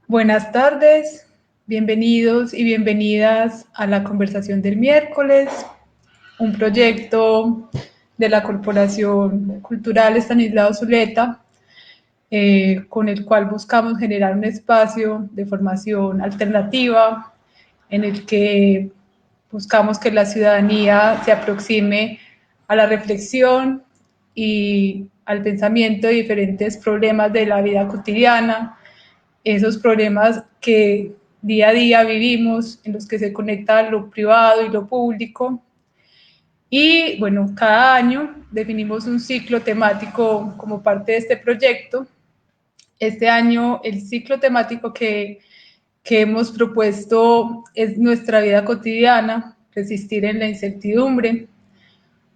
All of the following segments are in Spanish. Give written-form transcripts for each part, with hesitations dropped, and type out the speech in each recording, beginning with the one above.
Buenas tardes, bienvenidos y bienvenidas a la conversación del miércoles, un proyecto de la Corporación Cultural Estanislao Zuleta, con el cual buscamos generar un espacio de formación alternativa en el que buscamos que la ciudadanía se aproxime a la reflexión y al pensamiento de diferentes problemas de la vida cotidiana, esos problemas que día a día vivimos, en los que se conecta lo privado y lo público. Y bueno, cada año definimos un ciclo temático como parte de este proyecto. Este año el ciclo temático que hemos propuesto es nuestra vida cotidiana, resistir en la incertidumbre,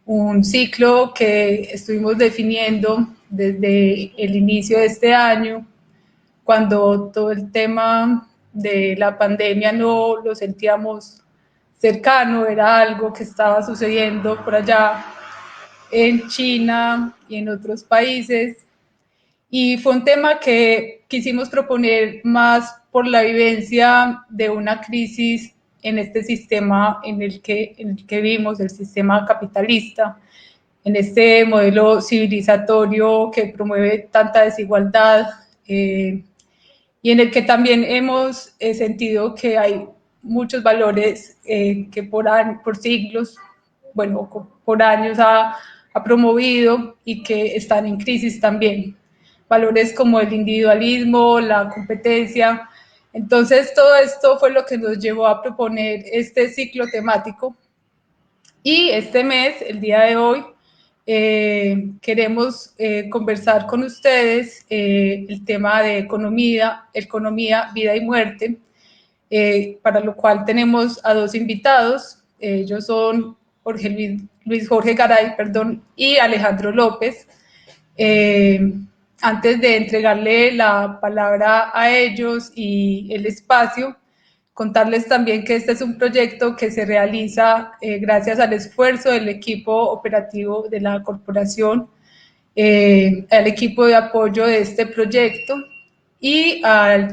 un ciclo que estuvimos definiendo desde el inicio de este año, cuando todo el tema de la pandemia no lo sentíamos cercano, era algo que estaba sucediendo por allá en China y en otros países. Y fue un tema que quisimos proponer más por la vivencia de una crisis en este sistema en el que vivimos, el sistema capitalista, en este modelo civilizatorio que promueve tanta desigualdad, y en el que también hemos sentido que hay muchos valores que por siglos, bueno, por años ha promovido y que están en crisis también. Valores como el individualismo, la competencia. Entonces, todo esto fue lo que nos llevó a proponer este ciclo temático. Y este mes, el día de hoy, queremos conversar con ustedes el tema de economía, vida y muerte, para lo cual tenemos a dos invitados. Ellos son Luis Jorge Garay, y Alejandro López. Antes de entregarle la palabra a ellos y el espacio, contarles también que este es un proyecto que se realiza gracias al esfuerzo del equipo operativo de la corporación, al equipo de apoyo de este proyecto y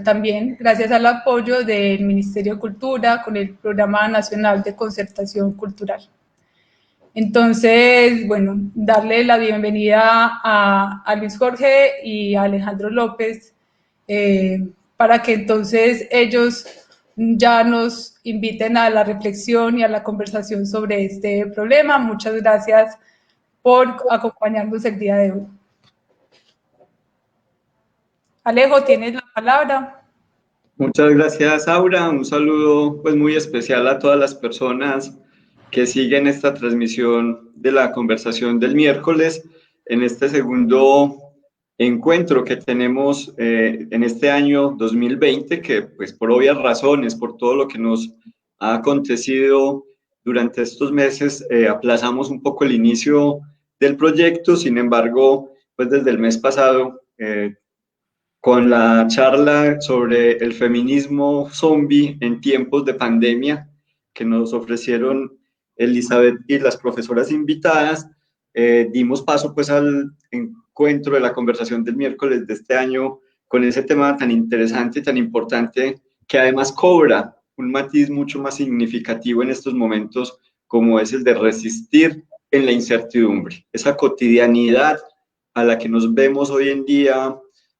también gracias al apoyo del Ministerio de Cultura con el Programa Nacional de Concertación Cultural. Entonces, bueno, darle la bienvenida a Luis Jorge y a Alejandro López, para que entonces ellos ya nos inviten a la reflexión y a la conversación sobre este problema. Muchas gracias por acompañarnos el día de hoy. Alejo, tienes la palabra. Muchas gracias, Aura. Un saludo pues muy especial a todas las personas que siguen esta transmisión de la conversación del miércoles en este segundo encuentro que tenemos en este año 2020, que pues por obvias razones, por todo lo que nos ha acontecido durante estos meses, aplazamos un poco el inicio del proyecto. Sin embargo, pues desde el mes pasado con la charla sobre el feminismo zombie en tiempos de pandemia que nos ofrecieron Elizabeth y las profesoras invitadas, dimos paso pues al encuentro de la conversación del miércoles de este año con ese tema tan interesante y tan importante, que además cobra un matiz mucho más significativo en estos momentos, como es el de resistir en la incertidumbre, esa cotidianidad a la que nos vemos hoy en día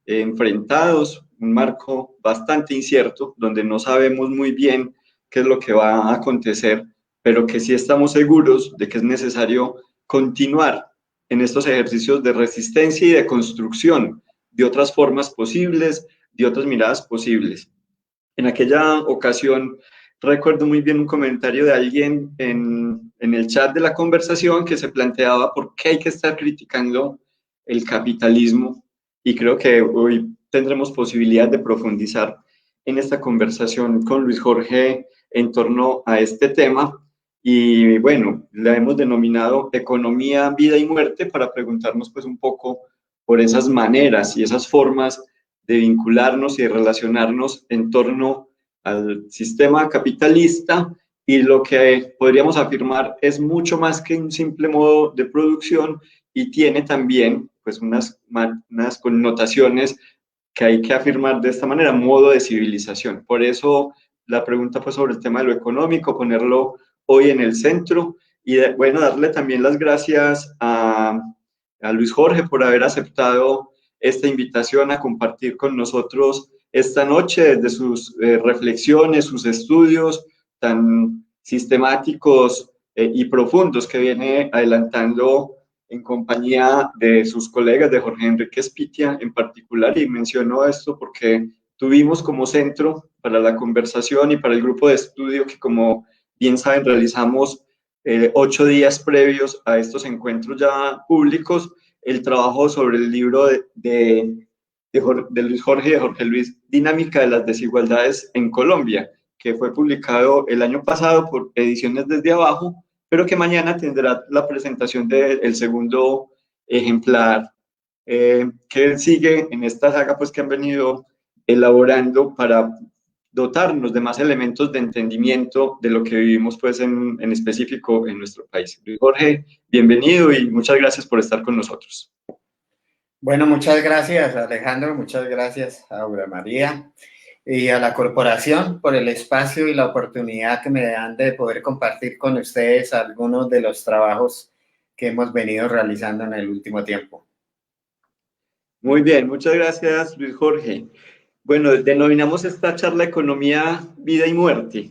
enfrentados, un marco bastante incierto, donde no sabemos muy bien qué es lo que va a acontecer, pero que sí estamos seguros de que es necesario continuar en estos ejercicios de resistencia y de construcción de otras formas posibles, de otras miradas posibles. En aquella ocasión recuerdo muy bien un comentario de alguien en el chat de la conversación que se planteaba por qué hay que estar criticando el capitalismo, y creo que hoy tendremos posibilidad de profundizar en esta conversación con Luis Jorge en torno a este tema. Y bueno, la hemos denominado economía, vida y muerte, para preguntarnos pues un poco por esas maneras y esas formas de vincularnos y de relacionarnos en torno al sistema capitalista, y lo que podríamos afirmar es mucho más que un simple modo de producción, y tiene también pues unas connotaciones que hay que afirmar de esta manera, modo de civilización. Por eso la pregunta fue sobre el tema de lo económico, ponerlo hoy en el centro y bueno, darle también las gracias a Luis Jorge por haber aceptado esta invitación a compartir con nosotros esta noche desde sus reflexiones, sus estudios tan sistemáticos y profundos que viene adelantando en compañía de sus colegas, de Jorge Enrique Espitia en particular, y menciono esto porque tuvimos como centro para la conversación y para el grupo de estudio que, como bien saben, realizamos 8 días previos a estos encuentros ya públicos, el trabajo sobre el libro de Luis Jorge y de Jorge Luis, Dinámica de las Desigualdades en Colombia, que fue publicado el año pasado por Ediciones Desde Abajo, pero que mañana tendrá la presentación del segundo ejemplar, que sigue en esta saga pues, que han venido elaborando para dotarnos de más elementos de entendimiento de lo que vivimos pues, en específico en nuestro país. Luis Jorge, bienvenido y muchas gracias por estar con nosotros. Bueno, muchas gracias, Alejandro, muchas gracias a Aura María y a la corporación por el espacio y la oportunidad que me dan de poder compartir con ustedes algunos de los trabajos que hemos venido realizando en el último tiempo. Muy bien, muchas gracias, Luis Jorge. Bueno, denominamos esta charla Economía, Vida y Muerte.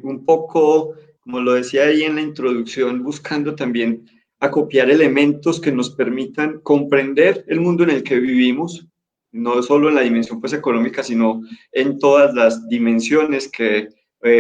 Un poco, como lo decía ahí en la introducción, buscando también acopiar elementos que nos permitan comprender el mundo en el que vivimos, no solo en la dimensión pues, económica, sino en todas las dimensiones que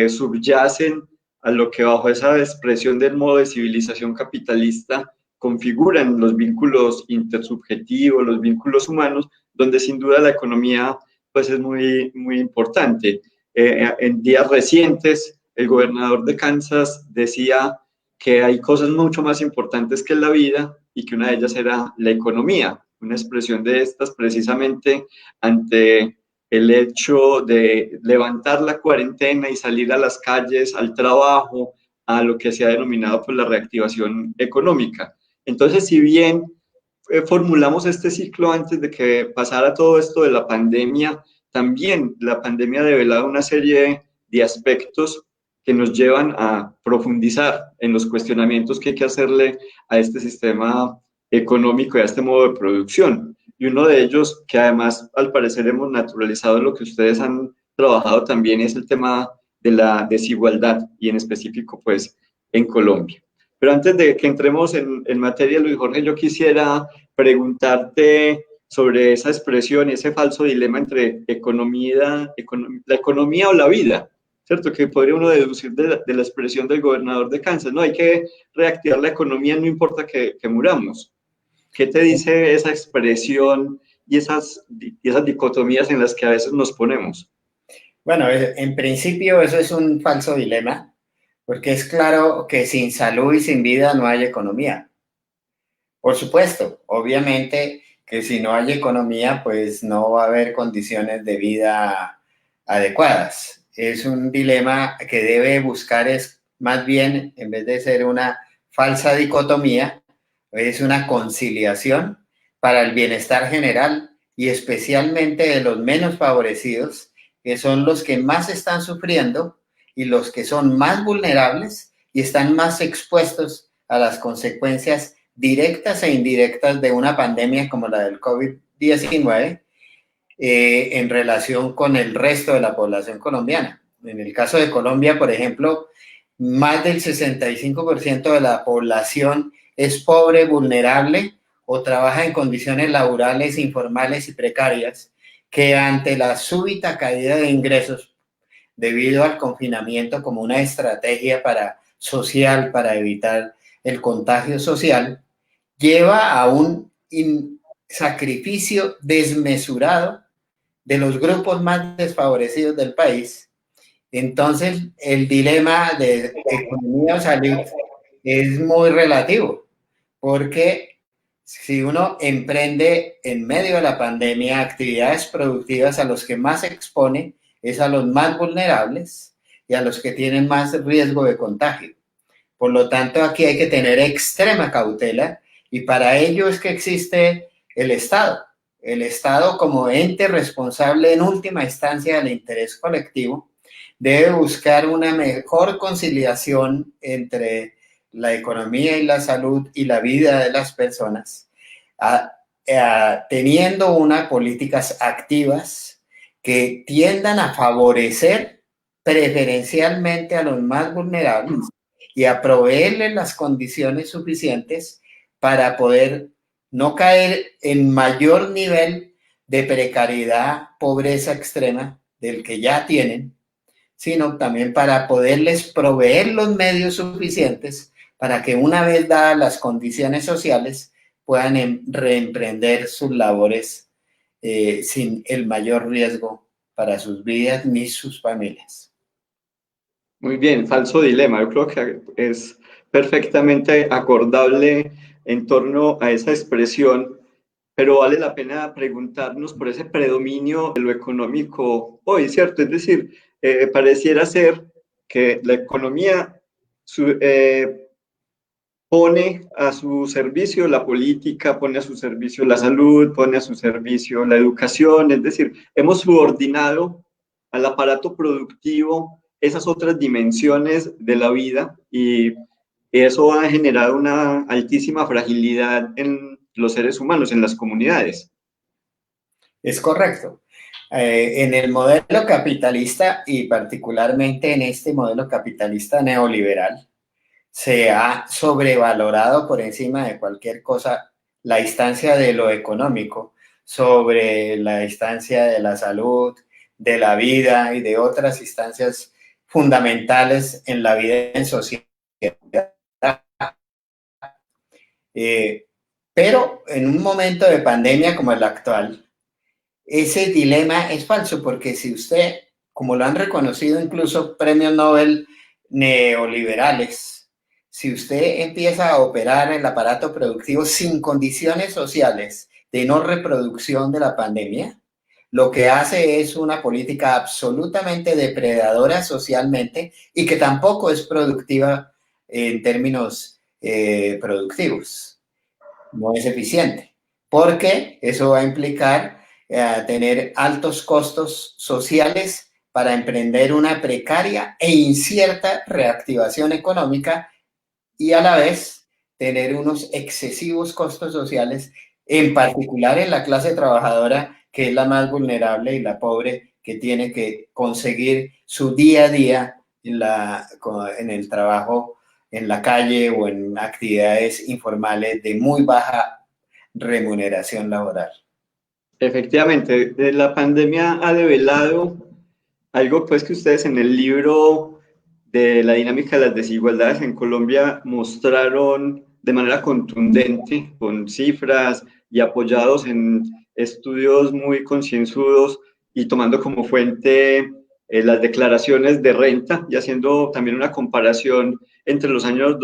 subyacen a lo que bajo esa expresión del modo de civilización capitalista configuran los vínculos intersubjetivos, los vínculos humanos, donde sin duda la economía pues es muy, muy importante. En días recientes, el gobernador de Kansas decía que hay cosas mucho más importantes que la vida y que una de ellas era la economía, una expresión de estas precisamente ante el hecho de levantar la cuarentena y salir a las calles, al trabajo, a lo que se ha denominado pues, la reactivación económica. Entonces, si bien formulamos este ciclo antes de que pasara todo esto de la pandemia, también la pandemia ha develado una serie de aspectos que nos llevan a profundizar en los cuestionamientos que hay que hacerle a este sistema económico y a este modo de producción. Y uno de ellos, que además al parecer hemos naturalizado en lo que ustedes han trabajado también, es el tema de la desigualdad y en específico pues en Colombia. Pero antes de que entremos en materia, Luis Jorge, yo quisiera preguntarte sobre esa expresión y ese falso dilema entre la economía o la vida, ¿cierto? Que podría uno deducir de la expresión del gobernador de Kansas, ¿no? Hay que reactivar la economía, no importa que muramos. ¿Qué te dice esa expresión y esas dicotomías en las que a veces nos ponemos? Bueno, en principio eso es un falso dilema, porque es claro que sin salud y sin vida no hay economía. Por supuesto, obviamente que si no hay economía, pues no va a haber condiciones de vida adecuadas. Es un dilema que debe buscar es más bien, en vez de ser una falsa dicotomía, es una conciliación para el bienestar general y especialmente de los menos favorecidos, que son los que más están sufriendo y los que son más vulnerables y están más expuestos a las consecuencias directas e indirectas de una pandemia como la del COVID-19 en relación con el resto de la población colombiana. En el caso de Colombia, por ejemplo, más del 65% de la población es pobre, vulnerable o trabaja en condiciones laborales informales y precarias que ante la súbita caída de ingresos debido al confinamiento como una estrategia social para evitar el contagio social, lleva a un sacrificio desmesurado de los grupos más desfavorecidos del país. Entonces, el dilema de economía o salud es muy relativo, porque si uno emprende en medio de la pandemia actividades productivas, a los que más se expone es a los más vulnerables y a los que tienen más riesgo de contagio. Por lo tanto, aquí hay que tener extrema cautela y para ello es que existe el Estado. el Estado como ente responsable en última instancia del interés colectivo, debe buscar una mejor conciliación entre la economía y la salud y la vida de las personas, teniendo unas políticas activas que tiendan a favorecer preferencialmente a los más vulnerables y a proveerles las condiciones suficientes para poder no caer en mayor nivel de precariedad, pobreza extrema del que ya tienen, sino también para poderles proveer los medios suficientes para que una vez dadas las condiciones sociales puedan reemprender sus labores sin el mayor riesgo para sus vidas ni sus familias. Muy bien, falso dilema. Yo creo que es perfectamente acordable en torno a esa expresión, pero vale la pena preguntarnos por ese predominio de lo económico hoy, ¿cierto? Es decir, pareciera ser que la economía pone a su servicio la política, pone a su servicio la salud, pone a su servicio la educación, es decir, hemos subordinado al aparato productivo esas otras dimensiones de la vida y eso ha generado una altísima fragilidad en los seres humanos, en las comunidades. Es correcto. En el modelo capitalista y particularmente en este modelo capitalista neoliberal, se ha sobrevalorado por encima de cualquier cosa la instancia de lo económico sobre la instancia de la salud, de la vida y de otras instancias fundamentales en la vida en sociedad. Pero en un momento de pandemia como el actual, ese dilema es falso, porque si usted, como lo han reconocido incluso premios Nobel neoliberales, si usted empieza a operar el aparato productivo sin condiciones sociales de no reproducción de la pandemia, lo que hace es una política absolutamente depredadora socialmente y que tampoco es productiva en términos productivos. No es eficiente, porque eso va a implicar tener altos costos sociales para emprender una precaria e incierta reactivación económica y a la vez tener unos excesivos costos sociales, en particular en la clase trabajadora, que es la más vulnerable y la pobre, que tiene que conseguir su día a día en el trabajo, en la calle o en actividades informales de muy baja remuneración laboral. Efectivamente, la pandemia ha develado algo pues que ustedes en el libro de la dinámica de las desigualdades en Colombia mostraron de manera contundente, con cifras y apoyados en estudios muy concienzudos y tomando como fuente las declaraciones de renta y haciendo también una comparación entre los años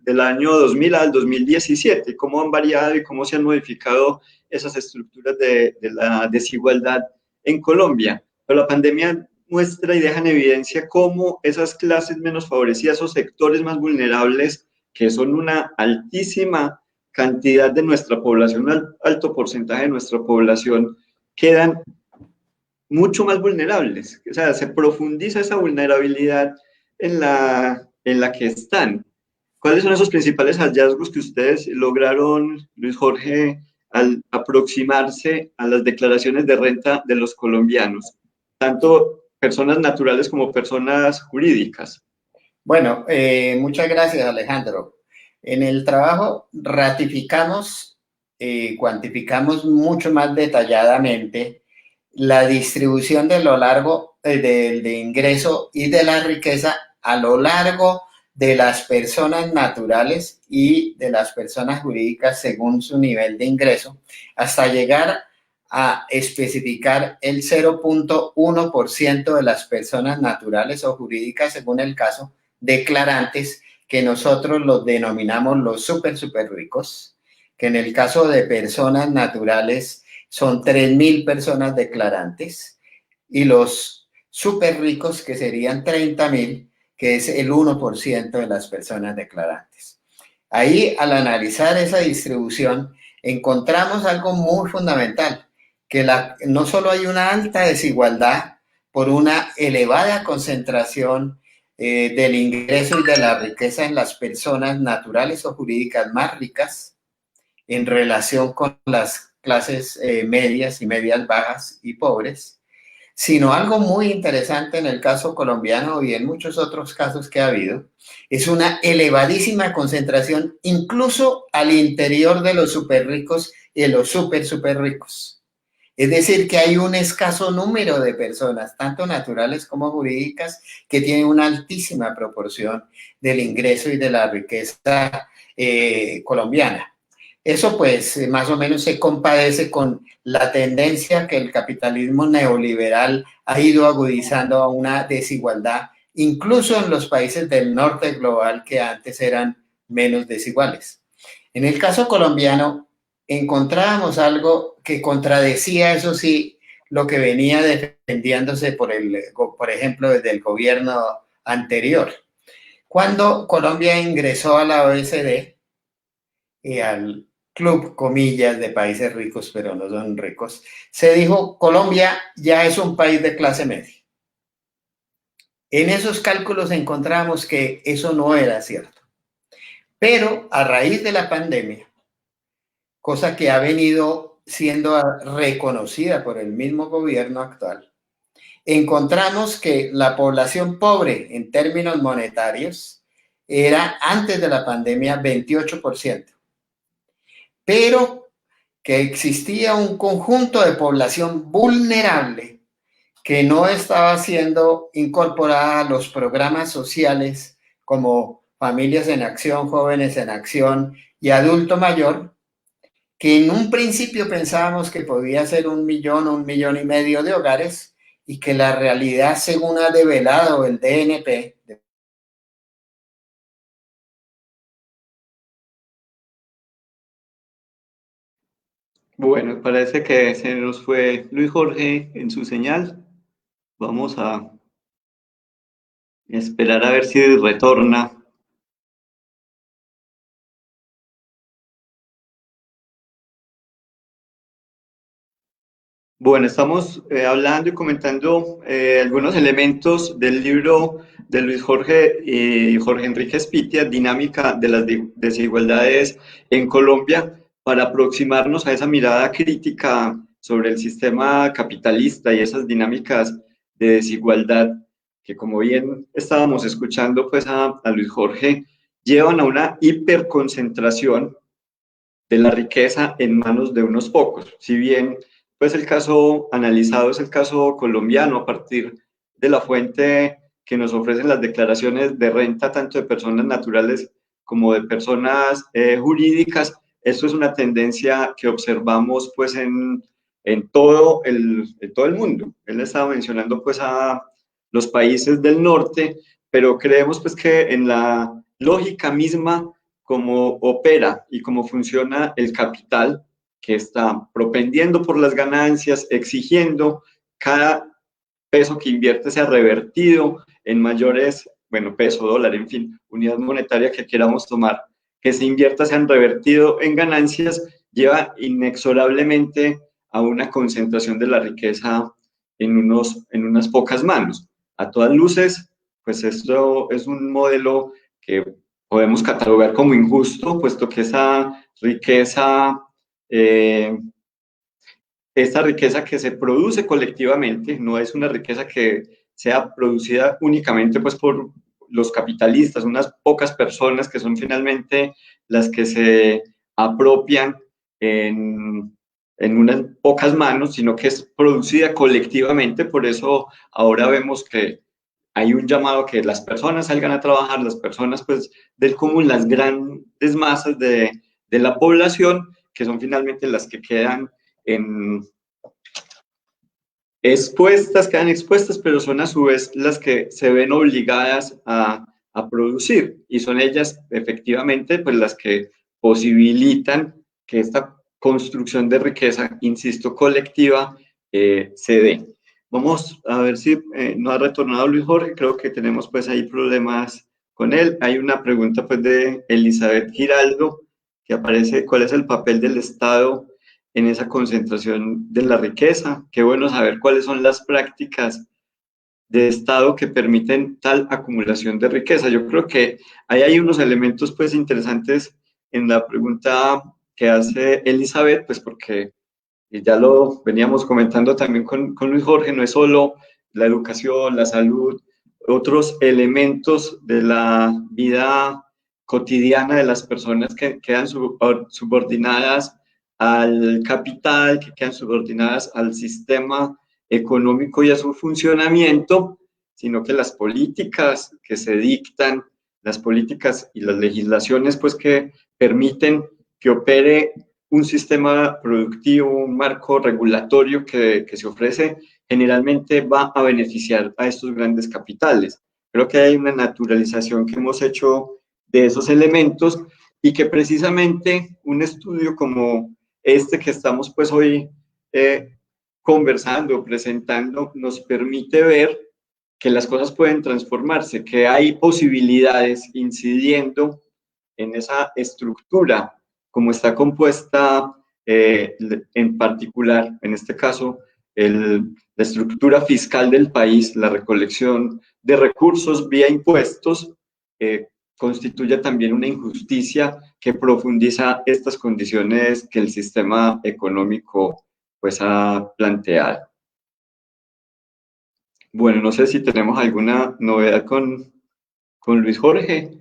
del año 2000 al 2017, cómo han variado y cómo se han modificado esas estructuras de la desigualdad en Colombia. Pero la pandemia muestra y deja en evidencia cómo esas clases menos favorecidas o sectores más vulnerables, que son una altísima cantidad de nuestra población, un alto porcentaje de nuestra población, quedan mucho más vulnerables. O sea, se profundiza esa vulnerabilidad en la que están. ¿Cuáles son esos principales hallazgos que ustedes lograron, Luis Jorge, al aproximarse a las declaraciones de renta de los colombianos, tanto personas naturales como personas jurídicas? Bueno, muchas gracias, Alejandro. En el trabajo ratificamos, cuantificamos mucho más detalladamente la distribución de lo largo de ingreso y de la riqueza a lo largo de las personas naturales y de las personas jurídicas según su nivel de ingreso, hasta llegar a especificar el 0.1% de las personas naturales o jurídicas, según el caso, declarantes, que nosotros los denominamos los súper ricos, que en el caso de personas naturales son 3.000 personas declarantes, y los súper ricos, que serían 30.000, que es el 1% de las personas declarantes. Ahí, al analizar esa distribución, encontramos algo muy fundamental. que no solo hay una alta desigualdad por una elevada concentración del ingreso y de la riqueza en las personas naturales o jurídicas más ricas en relación con las clases medias y medias bajas y pobres, sino algo muy interesante en el caso colombiano y en muchos otros casos que ha habido, es una elevadísima concentración incluso al interior de los súper ricos y de los súper ricos. Es decir, que hay un escaso número de personas, tanto naturales como jurídicas, que tienen una altísima proporción del ingreso y de la riqueza colombiana. Eso pues más o menos se compadece con la tendencia que el capitalismo neoliberal ha ido agudizando a una desigualdad, incluso en los países del norte global que antes eran menos desiguales. En el caso colombiano, encontrábamos algo que contradecía, eso sí, lo que venía defendiéndose por ejemplo, desde el gobierno anterior. Cuando Colombia ingresó a la OECD y al club, comillas, de países ricos, pero no son ricos, se dijo, Colombia ya es un país de clase media. En esos cálculos encontramos que eso no era cierto. Pero a raíz de la pandemia, cosa que ha venido siendo reconocida por el mismo gobierno actual, encontramos que la población pobre en términos monetarios era antes de la pandemia 28%, pero que existía un conjunto de población vulnerable que no estaba siendo incorporada a los programas sociales como Familias en Acción, Jóvenes en Acción y Adulto Mayor, que en un principio pensábamos que podía ser 1 millón o 1,5 millones de hogares y que la realidad, según ha develado el DNP, Bueno, parece que se nos fue Luis Jorge en su señal. Vamos a esperar a ver si retorna. Bueno, estamos hablando y comentando algunos elementos del libro de Luis Jorge y Jorge Enrique Spitia, Dinámica de las desigualdades en Colombia, para aproximarnos a esa mirada crítica sobre el sistema capitalista y esas dinámicas de desigualdad que, como bien estábamos escuchando pues a Luis Jorge, llevan a una hiperconcentración de la riqueza en manos de unos pocos. Si bien pues el caso analizado es el caso colombiano a partir de la fuente que nos ofrecen las declaraciones de renta tanto de personas naturales como de personas jurídicas, esto es una tendencia que observamos pues en todo el mundo. Él estaba mencionando pues a los países del norte, pero creemos pues que en la lógica misma cómo opera y cómo funciona el capital, que está propendiendo por las ganancias, exigiendo cada peso que invierte sea revertido en mayores, bueno, peso, dólar, en fin, unidad monetaria que queramos tomar, que se invierta sean revertido en ganancias, lleva inexorablemente a una concentración de la riqueza en unas pocas manos. A todas luces, pues esto es un modelo que podemos catalogar como injusto, puesto que esta riqueza que se produce colectivamente no es una riqueza que sea producida únicamente pues, por los capitalistas, unas pocas personas que son finalmente las que se apropian en unas pocas manos, sino que es producida colectivamente. Por eso ahora vemos que hay un llamado a que las personas salgan a trabajar, las personas pues del común, las grandes masas de la población, que son finalmente las que quedan quedan expuestas, pero son a su vez las que se ven obligadas a producir, y son ellas efectivamente pues las que posibilitan que esta construcción de riqueza, insisto, colectiva, se dé. Vamos a ver si no ha retornado Luis Jorge, creo que tenemos pues ahí problemas con él. Hay una pregunta pues de Elizabeth Giraldo que aparece, ¿cuál es el papel del Estado en esa concentración de la riqueza. Qué bueno saber cuáles son las prácticas de Estado que permiten tal acumulación de riqueza. Yo creo que ahí hay unos elementos pues interesantes en la pregunta que hace Elizabeth, pues porque ya lo veníamos comentando también con Luis Jorge, no es solo la educación, la salud, otros elementos de la vida cotidiana de las personas que quedan subordinadas al capital, que quedan subordinadas al sistema económico y a su funcionamiento, sino que las políticas que se dictan, las políticas y las legislaciones pues que permiten que opere un sistema productivo, un marco regulatorio que se ofrece, generalmente va a beneficiar a estos grandes capitales. Creo que hay una naturalización que hemos hecho de esos elementos y que precisamente un estudio como este que estamos pues hoy conversando, presentando, nos permite ver que las cosas pueden transformarse, que hay posibilidades incidiendo en esa estructura, como está compuesta en particular, en este caso, la estructura fiscal del país, la recolección de recursos vía impuestos, constituye también una injusticia que profundiza estas condiciones que el sistema económico pues ha planteado. Bueno, no sé si tenemos alguna novedad con Luis Jorge.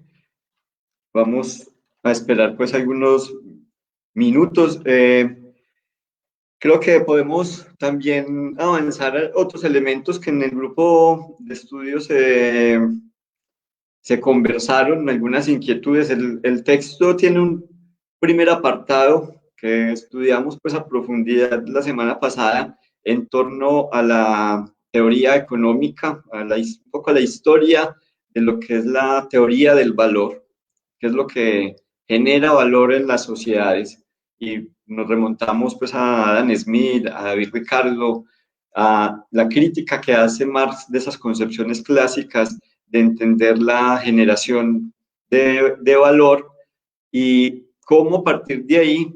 Vamos a esperar pues algunos minutos. Creo que podemos también avanzar a otros elementos que en el grupo de estudios se conversaron, algunas inquietudes. El texto tiene un primer apartado que estudiamos pues a profundidad la semana pasada en torno a la teoría económica, un poco a la historia de lo que es la teoría del valor, qué es lo que genera valor en las sociedades. Y nos remontamos pues a Adam Smith, a David Ricardo, a la crítica que hace Marx de esas concepciones clásicas de entender la generación de valor y cómo a partir de ahí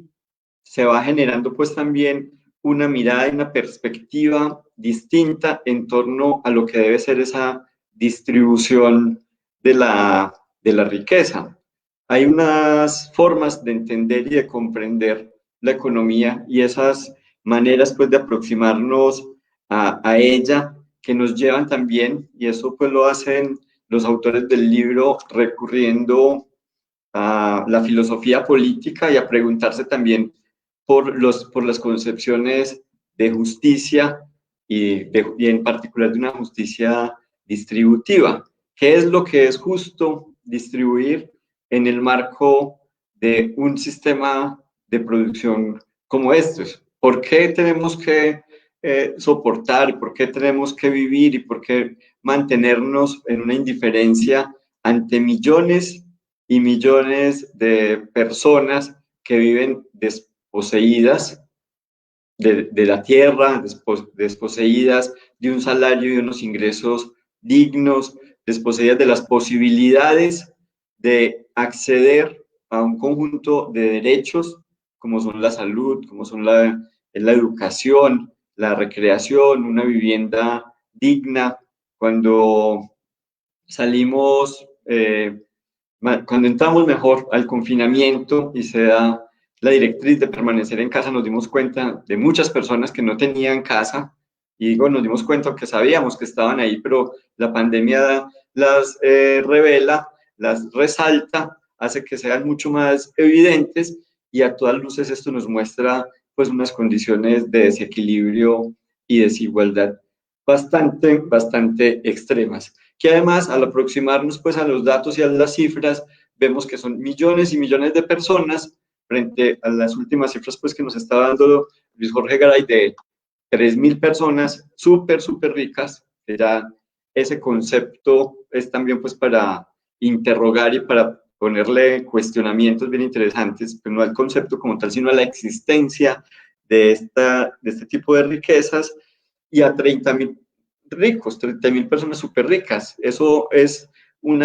se va generando pues también una mirada y una perspectiva distinta en torno a lo que debe ser esa distribución de la riqueza. Hay unas formas de entender y de comprender la economía y esas maneras pues de aproximarnos a ella que nos llevan también, y eso pues lo hacen los autores del libro recurriendo a la filosofía política y a preguntarse también por las concepciones de justicia y en particular de una justicia distributiva. ¿Qué es lo que es justo distribuir en el marco de un sistema de producción como estos? ¿Por qué tenemos que soportar, por qué tenemos que vivir y por qué mantenernos en una indiferencia ante millones y millones de personas que viven desposeídas de la tierra, desposeídas de un salario y de unos ingresos dignos, desposeídas de las posibilidades de acceder a un conjunto de derechos como son la salud, como son la educación, la recreación, una vivienda digna? Cuando salimos, cuando entramos mejor al confinamiento y se da la directriz de permanecer en casa, nos dimos cuenta de muchas personas que no tenían casa, y digo, nos dimos cuenta que sabíamos que estaban ahí, pero la pandemia las revela, las resalta, hace que sean mucho más evidentes, y a todas luces esto nos muestra pues unas condiciones de desequilibrio y desigualdad bastante extremas, que además al aproximarnos pues a los datos y a las cifras, vemos que son millones y millones de personas frente a las últimas cifras pues que nos está dando Luis Jorge Garay de 3.000 personas súper ricas, que ya ese concepto es también pues para interrogar y para ponerle cuestionamientos bien interesantes, pero no al concepto como tal, sino a la existencia de este tipo de riquezas, y a 30.000 ricos, 30.000 personas súper ricas. Eso es un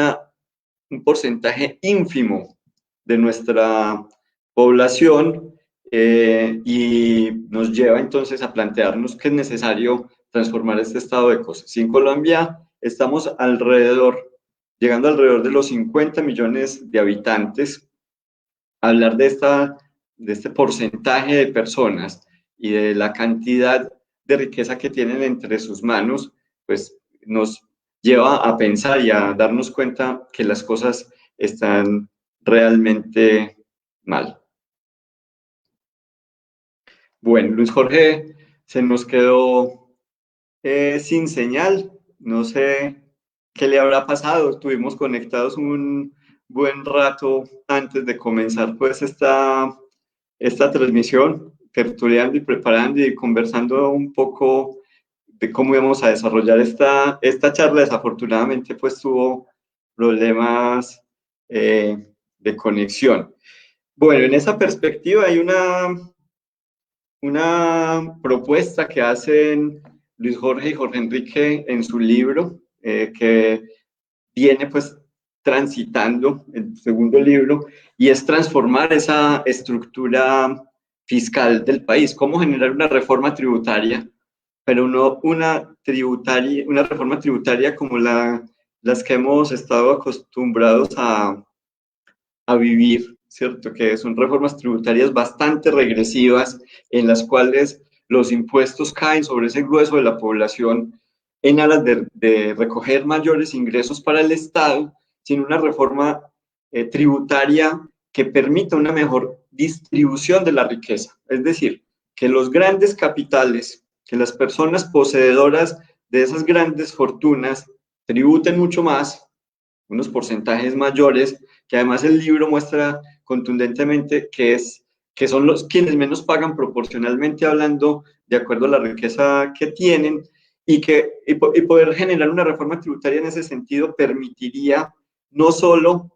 porcentaje ínfimo de nuestra población, y nos lleva entonces a plantearnos que es necesario transformar este estado de cosas. Si en Colombia estamos llegando alrededor de los 50 millones de habitantes, hablar de este porcentaje de personas y de la cantidad de riqueza que tienen entre sus manos, pues nos lleva a pensar y a darnos cuenta que las cosas están realmente mal. Bueno, Luis Jorge se nos quedó sin señal. No sé qué le habrá pasado. Estuvimos conectados un buen rato antes de comenzar pues esta transmisión, tertuleando y preparando y conversando un poco de cómo íbamos a desarrollar esta charla. Desafortunadamente pues tuvo problemas de conexión. Bueno, en esa perspectiva hay una propuesta que hacen Luis Jorge y Jorge Enrique en su libro, que viene pues transitando el segundo libro, y es transformar esa estructura fiscal del país, cómo generar una reforma tributaria, pero no una reforma tributaria como las que hemos estado acostumbrados a vivir, ¿cierto? Que son reformas tributarias bastante regresivas en las cuales los impuestos caen sobre ese grueso de la población en aras de recoger mayores ingresos para el Estado, sin una reforma tributaria que permita una mejor distribución de la riqueza. Es decir, que los grandes capitales, que las personas poseedoras de esas grandes fortunas tributen mucho más, unos porcentajes mayores, que además el libro muestra contundentemente que son quienes menos pagan proporcionalmente hablando, de acuerdo a la riqueza que tienen, y poder generar una reforma tributaria en ese sentido permitiría no solo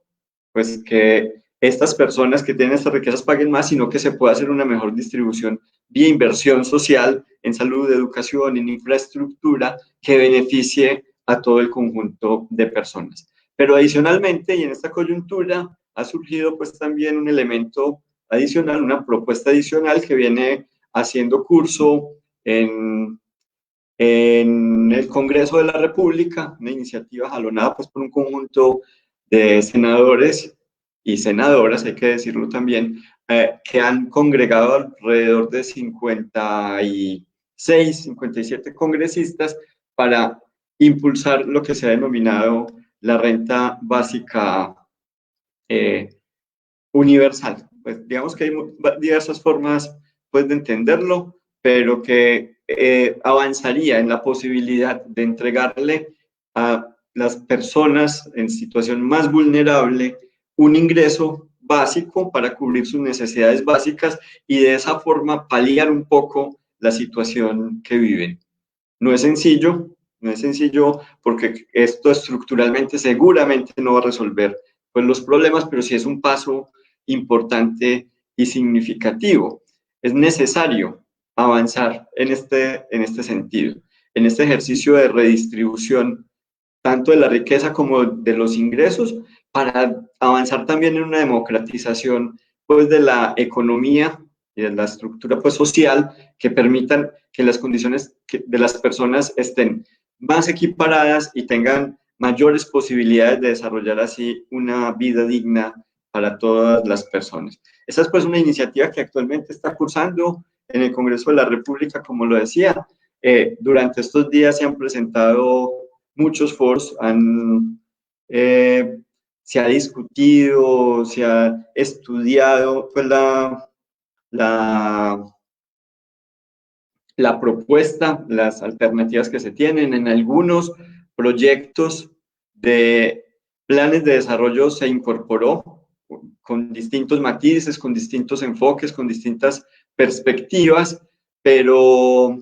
pues que estas personas que tienen estas riquezas paguen más, sino que se pueda hacer una mejor distribución vía inversión social en salud, educación, en infraestructura, que beneficie a todo el conjunto de personas. Pero adicionalmente, y en esta coyuntura, ha surgido pues también un elemento adicional, una propuesta adicional que viene haciendo curso en el Congreso de la República, una iniciativa jalonada pues por un conjunto de senadores y senadoras, hay que decirlo también, que han congregado alrededor de 56, 57 congresistas para impulsar lo que se ha denominado la renta básica universal. Pues digamos que hay diversas formas pues, de entenderlo, pero que avanzaría en la posibilidad de entregarle a las personas en situación más vulnerable un ingreso básico para cubrir sus necesidades básicas y de esa forma paliar un poco la situación que viven. No es sencillo, no es sencillo porque esto estructuralmente seguramente no va a resolver pues, los problemas, pero sí es un paso importante y significativo. Es necesario avanzar en este sentido, en este ejercicio de redistribución tanto de la riqueza como de los ingresos, para avanzar también en una democratización pues, de la economía y de la estructura pues, social que permitan que las condiciones de las personas estén más equiparadas y tengan mayores posibilidades de desarrollar así una vida digna para todas las personas. Esa es pues una iniciativa que actualmente está cursando en el Congreso de la República, como lo decía. Durante estos días se han presentado muchos foros, se ha discutido, se ha estudiado pues, la propuesta, las alternativas que se tienen. En algunos proyectos de planes de desarrollo se incorporó con distintos matices, con distintos enfoques, con distintas perspectivas, pero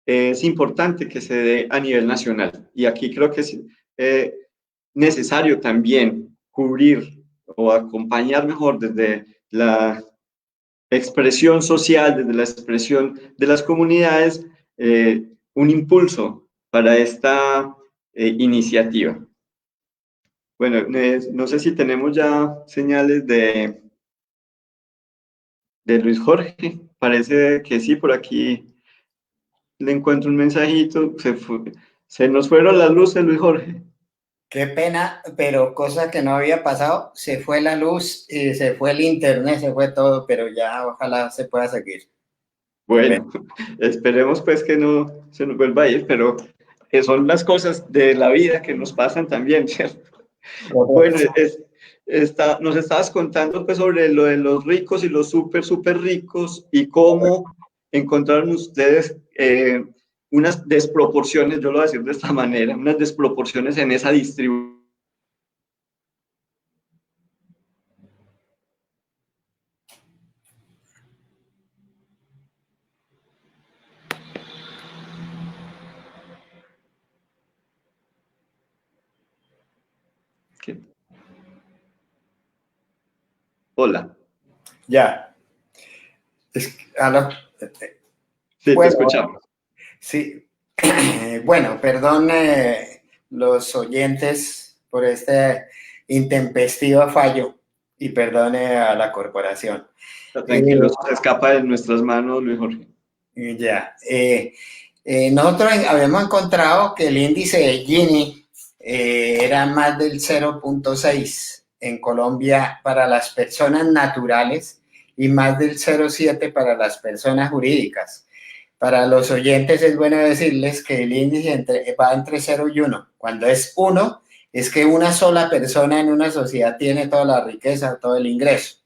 es importante que se dé a nivel nacional. Y aquí creo que es necesario también cubrir o acompañar mejor desde la expresión social, desde la expresión de las comunidades, un impulso para esta iniciativa. Bueno, no sé si tenemos ya señales de de Luis Jorge. Parece que sí, por aquí le encuentro un mensajito. Se nos fueron las luces, Luis Jorge. Qué pena, pero cosa que no había pasado, se fue la luz, se fue el internet, se fue todo, pero ya ojalá se pueda seguir. Qué pena. Bueno, esperemos pues que no se nos vuelva a ir, pero que son las cosas de la vida que nos pasan también, ¿cierto? Bueno, nos estabas contando pues sobre lo de los ricos y los súper ricos y cómo encontraron ustedes unas desproporciones, yo lo voy a decir de esta manera, unas desproporciones en esa distribución. Hola. Ya. Sí, bueno, te escuchamos. Sí. Bueno, perdón los oyentes por este intempestivo fallo y perdone a la corporación. Tranquilo, eso se escapa de nuestras manos, Luis Jorge. Ya. Nosotros habíamos encontrado que el índice de Gini era más del 0.6 en Colombia para las personas naturales y más del 0.7 para las personas jurídicas. Para los oyentes es bueno decirles que el índice va entre 0 y 1. Cuando es 1, es que una sola persona en una sociedad tiene toda la riqueza, todo el ingreso.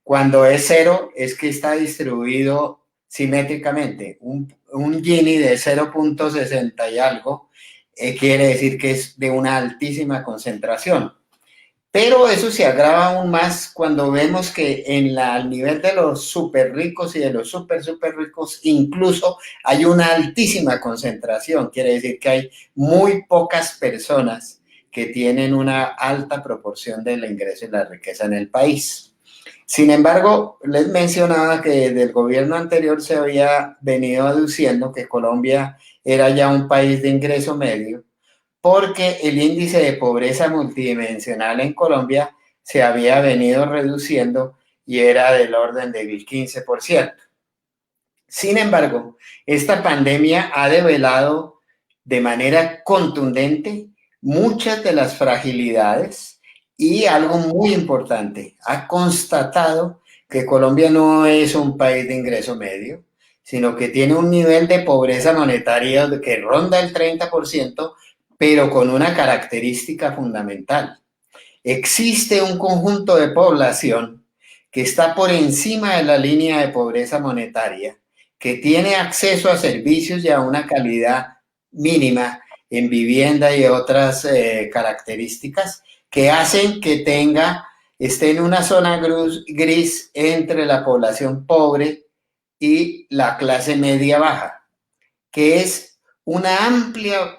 Cuando es 0, es que está distribuido simétricamente. Un Gini de 0.60 y algo quiere decir que es de una altísima concentración. Pero eso se agrava aún más cuando vemos que al nivel de los súper ricos y de los súper ricos incluso hay una altísima concentración. Quiere decir que hay muy pocas personas que tienen una alta proporción del ingreso y la riqueza en el país. Sin embargo, les mencionaba que del gobierno anterior se había venido aduciendo que Colombia era ya un país de ingreso medio, porque el índice de pobreza multidimensional en Colombia se había venido reduciendo y era del orden del 15%. Sin embargo, esta pandemia ha develado de manera contundente muchas de las fragilidades y algo muy importante, ha constatado que Colombia no es un país de ingreso medio, sino que tiene un nivel de pobreza monetaria que ronda el 30%, pero con una característica fundamental. Existe un conjunto de población que está por encima de la línea de pobreza monetaria, que tiene acceso a servicios y a una calidad mínima en vivienda y otras características que hacen que esté en una zona gris entre la población pobre y la clase media baja, que es una amplia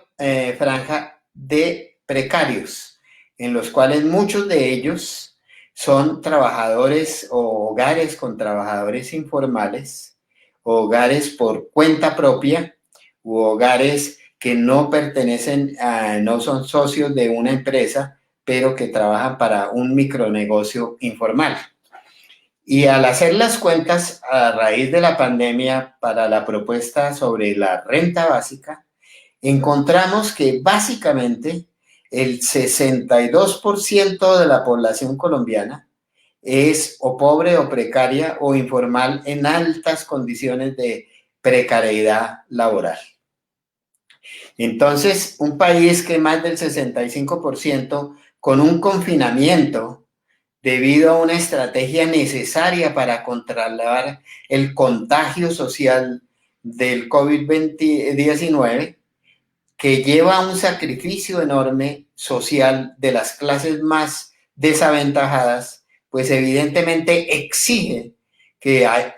franja de precarios, en los cuales muchos de ellos son trabajadores o hogares con trabajadores informales, hogares por cuenta propia u hogares que no pertenecen no son socios de una empresa, pero que trabajan para un micronegocio informal. Y al hacer las cuentas a raíz de la pandemia para la propuesta sobre la renta básica, encontramos que básicamente el 62% de la población colombiana es o pobre o precaria o informal en altas condiciones de precariedad laboral. Entonces, un país que más del 65% con un confinamiento debido a una estrategia necesaria para controlar el contagio social del COVID-19, que lleva a un sacrificio enorme social de las clases más desaventajadas, pues evidentemente exige que hay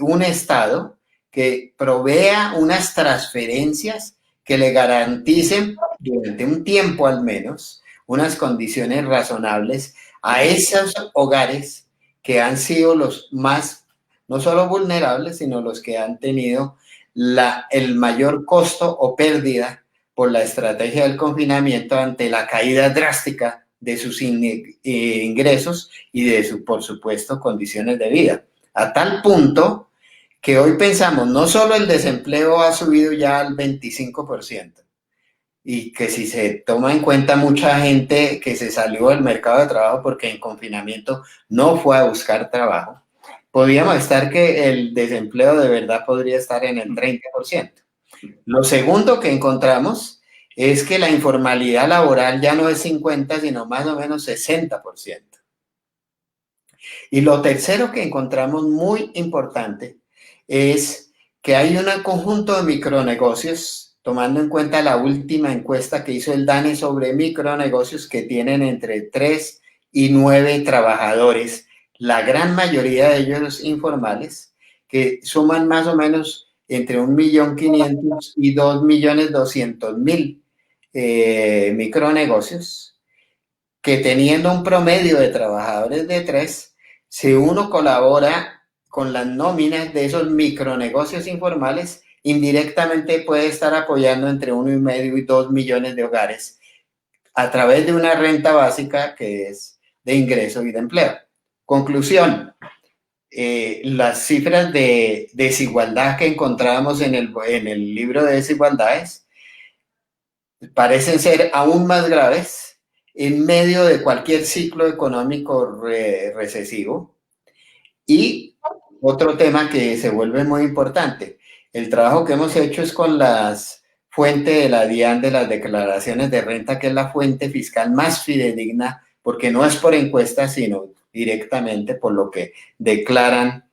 un Estado que provea unas transferencias que le garanticen durante un tiempo al menos unas condiciones razonables a esos hogares que han sido los más, no solo vulnerables, sino los que han tenido el mayor costo o pérdida por la estrategia del confinamiento ante la caída drástica de sus ingresos y de sus, por supuesto, condiciones de vida. a tal punto que hoy pensamos, no solo el desempleo ha subido ya al 25%, y que si se toma en cuenta mucha gente que se salió del mercado de trabajo porque en confinamiento no fue a buscar trabajo, podríamos estar que el desempleo de verdad podría estar en el 30%. Lo segundo que encontramos es que la informalidad laboral ya no es 50, sino más o menos 60%. Y lo tercero que encontramos muy importante es que hay un conjunto de micronegocios, tomando en cuenta la última encuesta que hizo el DANE sobre micronegocios que tienen entre 3 y 9 trabajadores, la gran mayoría de ellos informales, que suman más o menos entre 1.500.000 y 2.200.000 micronegocios, que teniendo un promedio de trabajadores de 3, si uno colabora con las nóminas de esos micronegocios informales, indirectamente puede estar apoyando entre 1,5 y 2 millones de hogares a través de una renta básica que es de ingreso y de empleo. Conclusión, las cifras de desigualdad que encontrábamos en el libro de desigualdades parecen ser aún más graves en medio de cualquier ciclo económico recesivo. Y otro tema que se vuelve muy importante, el trabajo que hemos hecho es con las fuentes de la DIAN, de las declaraciones de renta, que es la fuente fiscal más fidedigna, porque no es por encuesta, sino directamente por lo que declaran.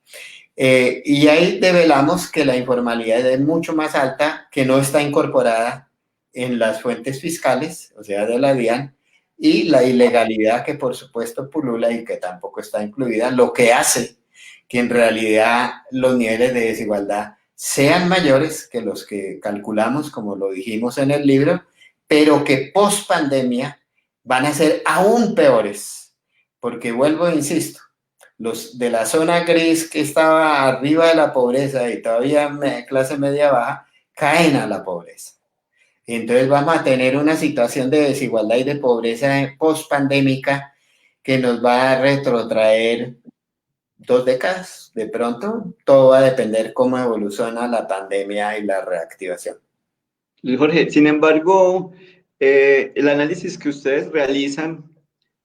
Y ahí develamos que la informalidad es mucho más alta, que no está incorporada en las fuentes fiscales, o sea, de la DIAN, y la ilegalidad que por supuesto pulula y que tampoco está incluida, lo que hace que en realidad los niveles de desigualdad sean mayores que los que calculamos, como lo dijimos en el libro, pero que post pandemia van a ser aún peores, porque vuelvo e insisto, los de la zona gris que estaba arriba de la pobreza y todavía clase media baja, caen a la pobreza. Entonces vamos a tener una situación de desigualdad y de pobreza post-pandémica que nos va a retrotraer 2 décadas. De pronto, todo va a depender cómo evoluciona la pandemia y la reactivación. Luis Jorge, sin embargo, el análisis que ustedes realizan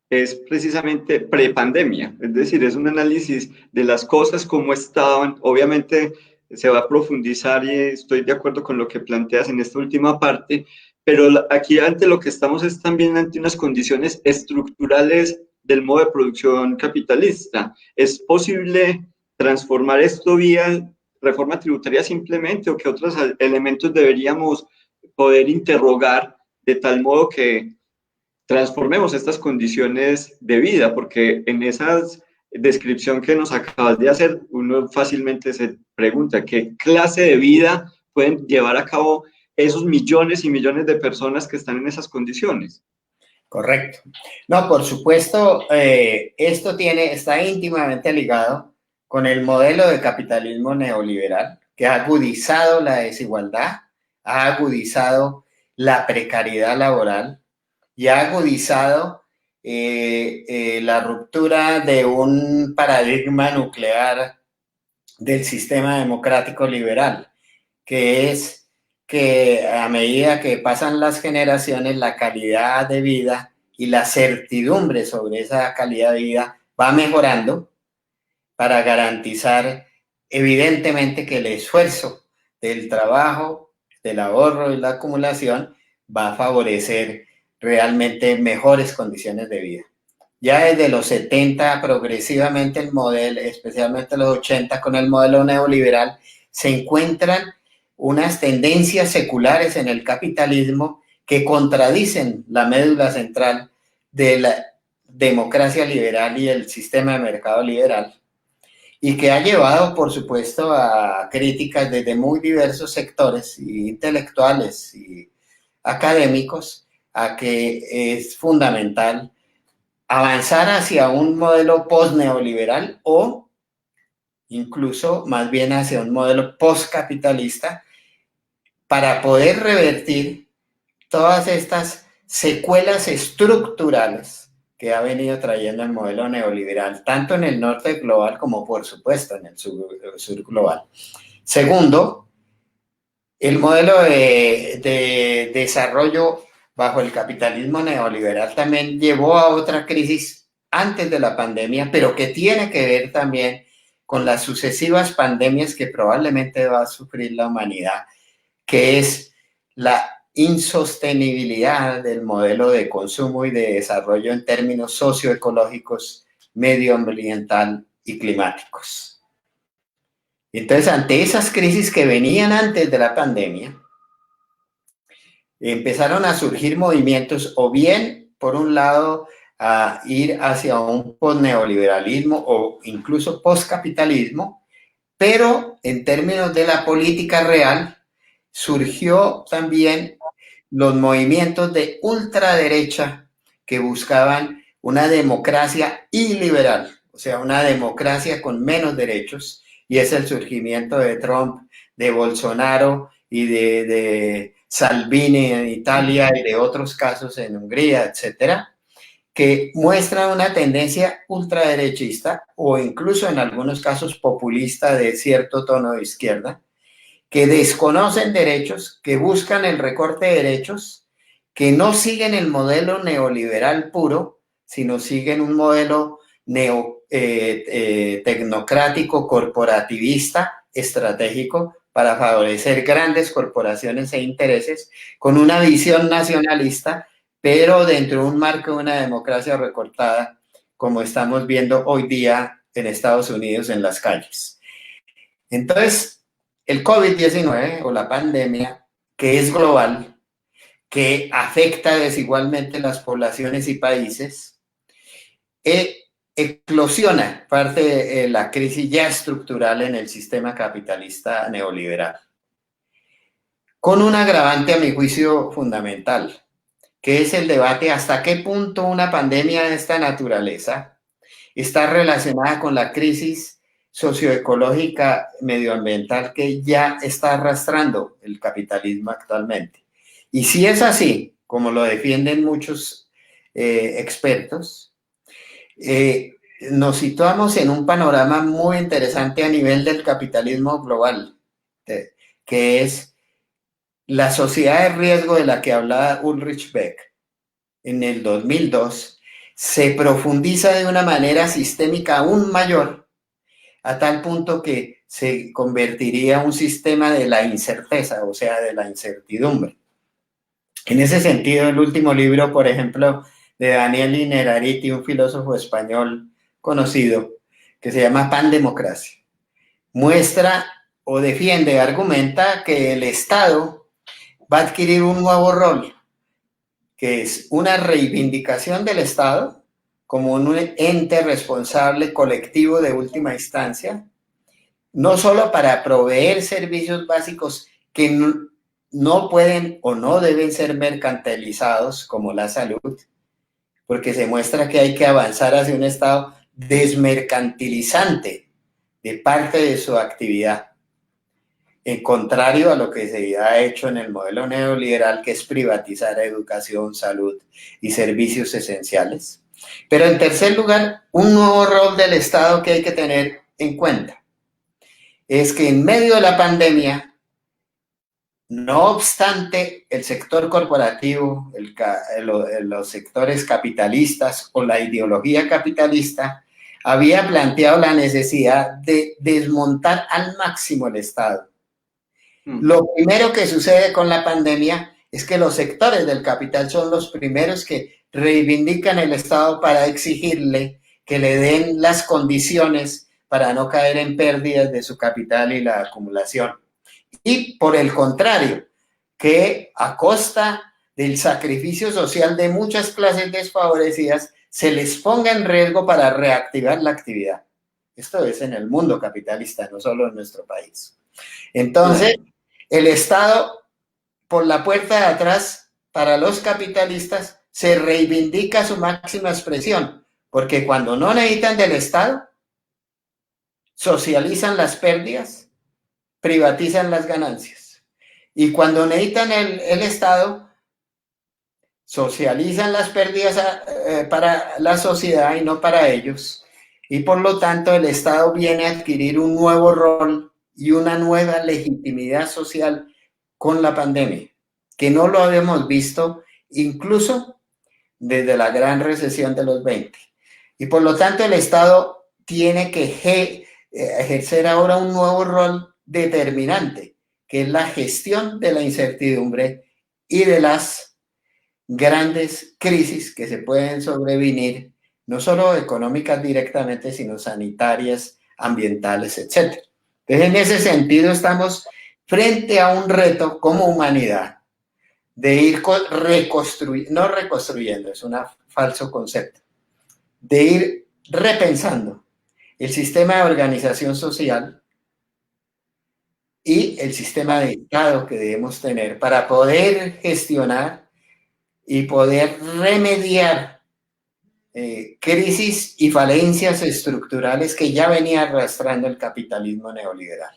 es precisamente prepandemia, es decir, es un análisis de las cosas como estaban. Obviamente se va a profundizar y estoy de acuerdo con lo que planteas en esta última parte, pero aquí ante lo que estamos es también ante unas condiciones estructurales del modo de producción capitalista. ¿Es posible transformar esto vía reforma tributaria simplemente o qué otros elementos deberíamos poder interrogar de tal modo que transformemos estas condiciones de vida? Porque en esa descripción que nos acabas de hacer, uno fácilmente se pregunta qué clase de vida pueden llevar a cabo esos millones y millones de personas que están en esas condiciones. Correcto. No, por supuesto, esto está íntimamente ligado con el modelo de capitalismo neoliberal que ha agudizado la desigualdad, ha agudizado la precariedad laboral y ha agudizado la ruptura de un paradigma nuclear del sistema democrático liberal, que es que a medida que pasan las generaciones, la calidad de vida y la certidumbre sobre esa calidad de vida va mejorando para garantizar evidentemente que el esfuerzo del trabajo, del ahorro y la acumulación va a favorecer realmente mejores condiciones de vida. Ya desde los 70 progresivamente el modelo, especialmente los 80 con el modelo neoliberal, se encuentran unas tendencias seculares en el capitalismo que contradicen la médula central de la democracia liberal y el sistema de mercado liberal, y que ha llevado, por supuesto, a críticas desde muy diversos sectores intelectuales y académicos, a que es fundamental avanzar hacia un modelo post-neoliberal o incluso más bien hacia un modelo post-capitalista para poder revertir todas estas secuelas estructurales que ha venido trayendo el modelo neoliberal, tanto en el norte global como, por supuesto, en el sur global. Segundo, el modelo de desarrollo bajo el capitalismo neoliberal también llevó a otra crisis antes de la pandemia, pero que tiene que ver también con las sucesivas pandemias que probablemente va a sufrir la humanidad, que es la insostenibilidad del modelo de consumo y de desarrollo en términos socioecológicos, medioambiental y climáticos. Entonces, ante esas crisis que venían antes de la pandemia, empezaron a surgir movimientos, o bien, por un lado, a ir hacia un postneoliberalismo o incluso postcapitalismo, pero en términos de la política real, surgió también los movimientos de ultraderecha que buscaban una democracia iliberal, o sea, una democracia con menos derechos, y es el surgimiento de Trump, de Bolsonaro y de Salvini en Italia y de otros casos en Hungría, etcétera, que muestran una tendencia ultraderechista o incluso en algunos casos populista de cierto tono de izquierda, que desconocen derechos, que buscan el recorte de derechos, que no siguen el modelo neoliberal puro, sino siguen un modelo tecnocrático, corporativista, estratégico, para favorecer grandes corporaciones e intereses, con una visión nacionalista, pero dentro de un marco de una democracia recortada, como estamos viendo hoy día en Estados Unidos en las calles. Entonces, el COVID-19 o la pandemia, que es global, que afecta desigualmente las poblaciones y países, eclosiona parte de la crisis ya estructural en el sistema capitalista neoliberal, con un agravante a mi juicio fundamental, que es el debate hasta qué punto una pandemia de esta naturaleza está relacionada con la crisis socioecológica medioambiental que ya está arrastrando el capitalismo actualmente. Y si es así, como lo defienden muchos expertos, nos situamos en un panorama muy interesante a nivel del capitalismo global, que es la sociedad de riesgo de la que hablaba Ulrich Beck en el 2002, se profundiza de una manera sistémica aún mayor, a tal punto que se convertiría en un sistema de la incerteza, o sea, de la incertidumbre. En ese sentido, el último libro, por ejemplo, de Daniel Innerarity, un filósofo español conocido, que se llama Pandemocracia, muestra o defiende, argumenta que el Estado va a adquirir un nuevo rol, que es una reivindicación del Estado como un ente responsable colectivo de última instancia, no solo para proveer servicios básicos que no pueden o no deben ser mercantilizados, como la salud, porque se muestra que hay que avanzar hacia un Estado desmercantilizante de parte de su actividad, en contrario a lo que se ha hecho en el modelo neoliberal, que es privatizar educación, salud y servicios esenciales. Pero en tercer lugar, un nuevo rol del Estado que hay que tener en cuenta es que en medio de la pandemia, no obstante el sector corporativo, los sectores capitalistas o la ideología capitalista, había planteado la necesidad de desmontar al máximo el Estado. Lo primero que sucede con la pandemia es que los sectores del capital son los primeros que reivindican el Estado para exigirle que le den las condiciones para no caer en pérdidas de su capital y la acumulación. Y por el contrario, que a costa del sacrificio social de muchas clases desfavorecidas se les ponga en riesgo para reactivar la actividad. Esto es en el mundo capitalista, no solo en nuestro país. Entonces, el Estado, por la puerta de atrás, para los capitalistas, se reivindica su máxima expresión, porque cuando no necesitan del Estado, socializan las pérdidas, privatizan las ganancias. Y cuando necesitan el Estado, socializan las pérdidas para la sociedad y no para ellos, y por lo tanto el Estado viene a adquirir un nuevo rol y una nueva legitimidad social con la pandemia, que no lo habíamos visto incluso desde la gran recesión de los 20. Y por lo tanto el Estado tiene que ejercer ahora un nuevo rol determinante, que es la gestión de la incertidumbre y de las grandes crisis que se pueden sobrevenir, no solo económicas directamente, sino sanitarias, ambientales, etc. Entonces, en ese sentido, estamos frente a un reto como humanidad de ir reconstruyendo, no reconstruyendo, es un falso concepto, de ir repensando el sistema de organización social y el sistema de Estado que debemos tener para poder gestionar y poder remediar crisis y falencias estructurales que ya venía arrastrando el capitalismo neoliberal.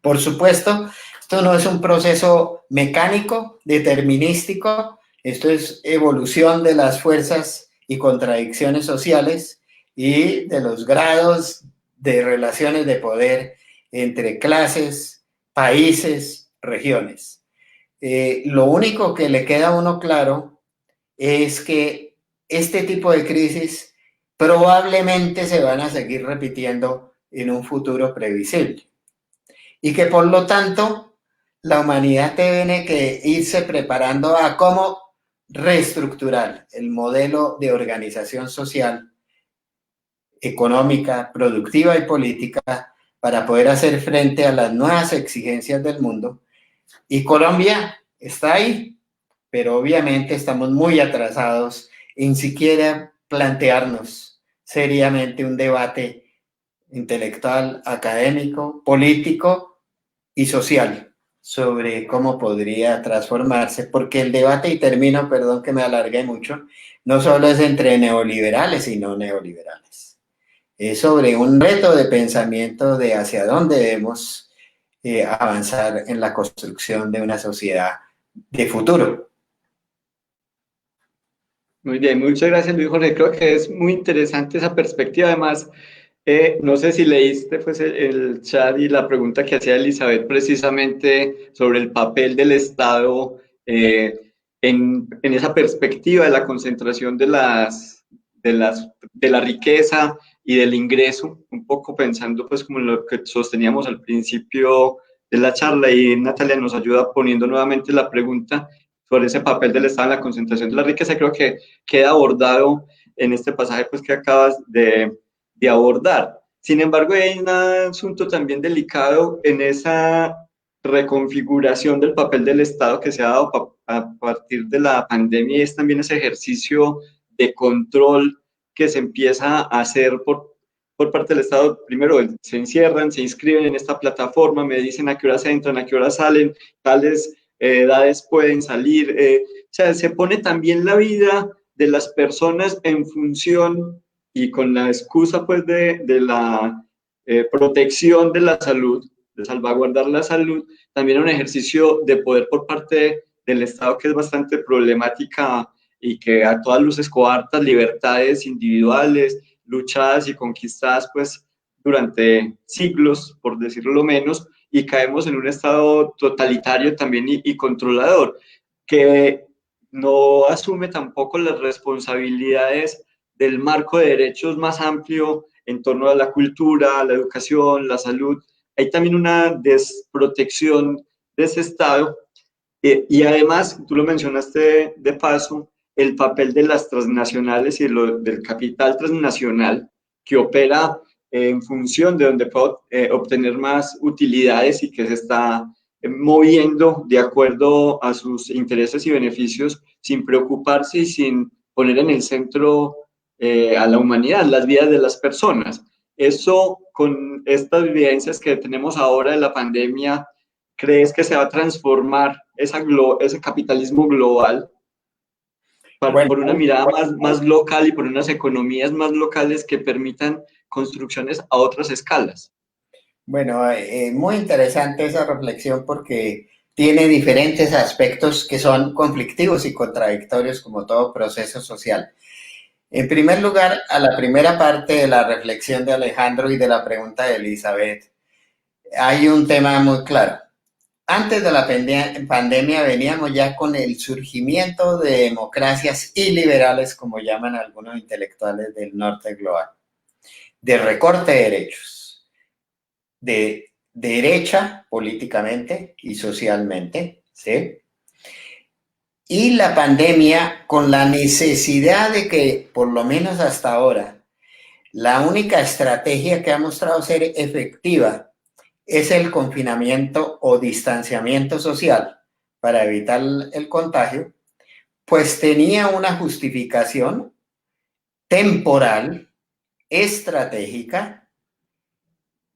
Por supuesto, esto no es un proceso mecánico, determinístico, esto es evolución de las fuerzas y contradicciones sociales y de los grados de relaciones de poder entre clases, países, regiones. Lo único que le queda a uno claro es que este tipo de crisis probablemente se van a seguir repitiendo en un futuro previsible y que por lo tanto la humanidad tiene que irse preparando a cómo reestructurar el modelo de organización social, económica, productiva y política para poder hacer frente a las nuevas exigencias del mundo. Y Colombia está ahí, pero obviamente estamos muy atrasados en siquiera plantearnos seriamente un debate intelectual, académico, político y social sobre cómo podría transformarse, porque el debate, y termino, perdón que me alargué mucho, no solo es entre neoliberales y no neoliberales, es sobre un reto de pensamiento de hacia dónde debemos avanzar en la construcción de una sociedad de futuro. Muy bien, muchas gracias Luis Jorge. Creo que es muy interesante esa perspectiva. Además, no sé si leíste pues, el chat y la pregunta que hacía Elizabeth precisamente sobre el papel del Estado en esa perspectiva de la concentración de la riqueza y del ingreso, un poco pensando pues como lo que sosteníamos al principio de la charla, y Natalia nos ayuda poniendo nuevamente la pregunta sobre ese papel del Estado en la concentración de la riqueza. Creo que queda abordado en este pasaje pues, que acabas de abordar. Sin embargo, hay un asunto también delicado en esa reconfiguración del papel del Estado que se ha dado a partir de la pandemia, y es también ese ejercicio de control que se empieza a hacer por parte del Estado. Primero se encierran, se inscriben en esta plataforma, me dicen a qué horas entran, a qué horas salen, tales edades pueden salir. O sea, se pone también la vida de las personas en función y con la excusa pues de la protección de la salud, de salvaguardar la salud, también un ejercicio de poder por parte del Estado que es bastante problemática y que a todas luces coarta libertades individuales, luchadas y conquistadas pues durante siglos, por decirlo menos, y caemos en un Estado totalitario también y controlador, que no asume tampoco las responsabilidades del marco de derechos más amplio en torno a la cultura, la educación, la salud. Hay también una desprotección de ese Estado y además, tú lo mencionaste de paso, el papel de las transnacionales y del capital transnacional que opera en función de donde puede obtener más utilidades y que se está moviendo de acuerdo a sus intereses y beneficios sin preocuparse y sin poner en el centro a la humanidad, las vidas de las personas. Eso, con estas evidencias que tenemos ahora de la pandemia, ¿crees que se va a transformar ese capitalismo global por una mirada más local y por unas economías más locales que permitan construcciones a otras escalas? Bueno, muy interesante esa reflexión porque tiene diferentes aspectos que son conflictivos y contradictorios como todo proceso social. En primer lugar, a la primera parte de la reflexión de Alejandro y de la pregunta de Elizabeth, hay un tema muy claro. Antes de la pandemia veníamos ya con el surgimiento de democracias iliberales, como llaman algunos intelectuales del norte global, de recorte de derechos, de derecha políticamente y socialmente, ¿sí? Y la pandemia, con la necesidad de que, por lo menos hasta ahora, la única estrategia que ha mostrado ser efectiva es el confinamiento o distanciamiento social para evitar el contagio, pues tenía una justificación temporal, estratégica,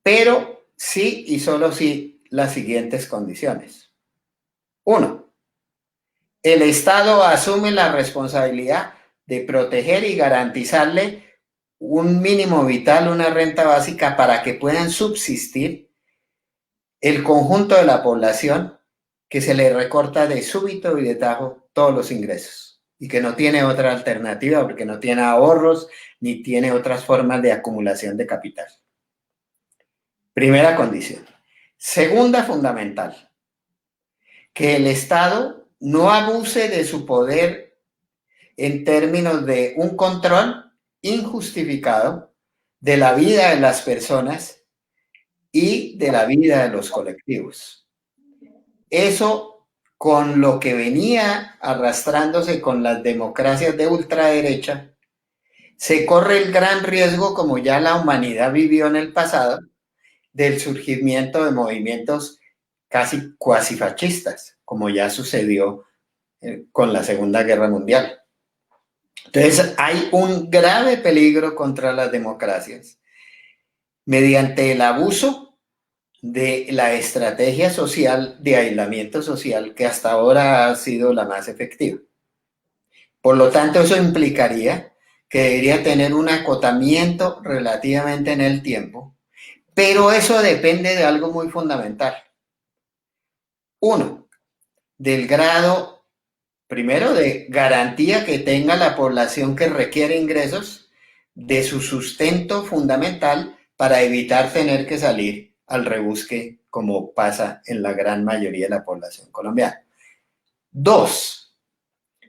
pero sí y solo sí las siguientes condiciones. Uno, el Estado asume la responsabilidad de proteger y garantizarle un mínimo vital, una renta básica para que puedan subsistir el conjunto de la población que se le recorta de súbito y de tajo todos los ingresos y que no tiene otra alternativa porque no tiene ahorros ni tiene otras formas de acumulación de capital. Primera condición. Segunda fundamental, que el Estado no abuse de su poder en términos de un control injustificado de la vida de las personas y de la vida de los colectivos. Eso con lo que venía arrastrándose con las democracias de ultraderecha, se corre el gran riesgo, como ya la humanidad vivió en el pasado, del surgimiento de movimientos casi cuasi fascistas, como ya sucedió con la Segunda Guerra Mundial. Entonces, hay un grave peligro contra las democracias mediante el abuso de la estrategia social de aislamiento social que hasta ahora ha sido la más efectiva. Por lo tanto, eso implicaría que debería tener un acotamiento relativamente en el tiempo, pero eso depende de algo muy fundamental. Uno, del grado, primero, de garantía que tenga la población que requiere ingresos de su sustento fundamental para evitar tener que salir al rebusque como pasa en la gran mayoría de la población colombiana. Dos,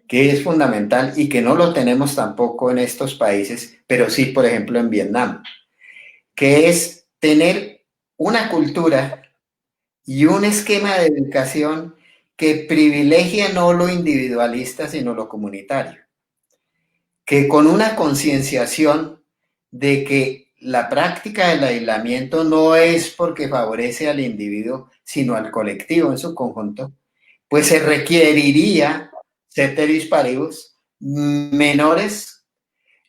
que es fundamental y que no lo tenemos tampoco en estos países, pero sí, por ejemplo, en Vietnam, que es tener una cultura y un esquema de educación que privilegia no lo individualista, sino lo comunitario. Que con una concienciación de que la práctica del aislamiento no es porque favorece al individuo, sino al colectivo en su conjunto, pues se requeriría, ceteris paribus, menores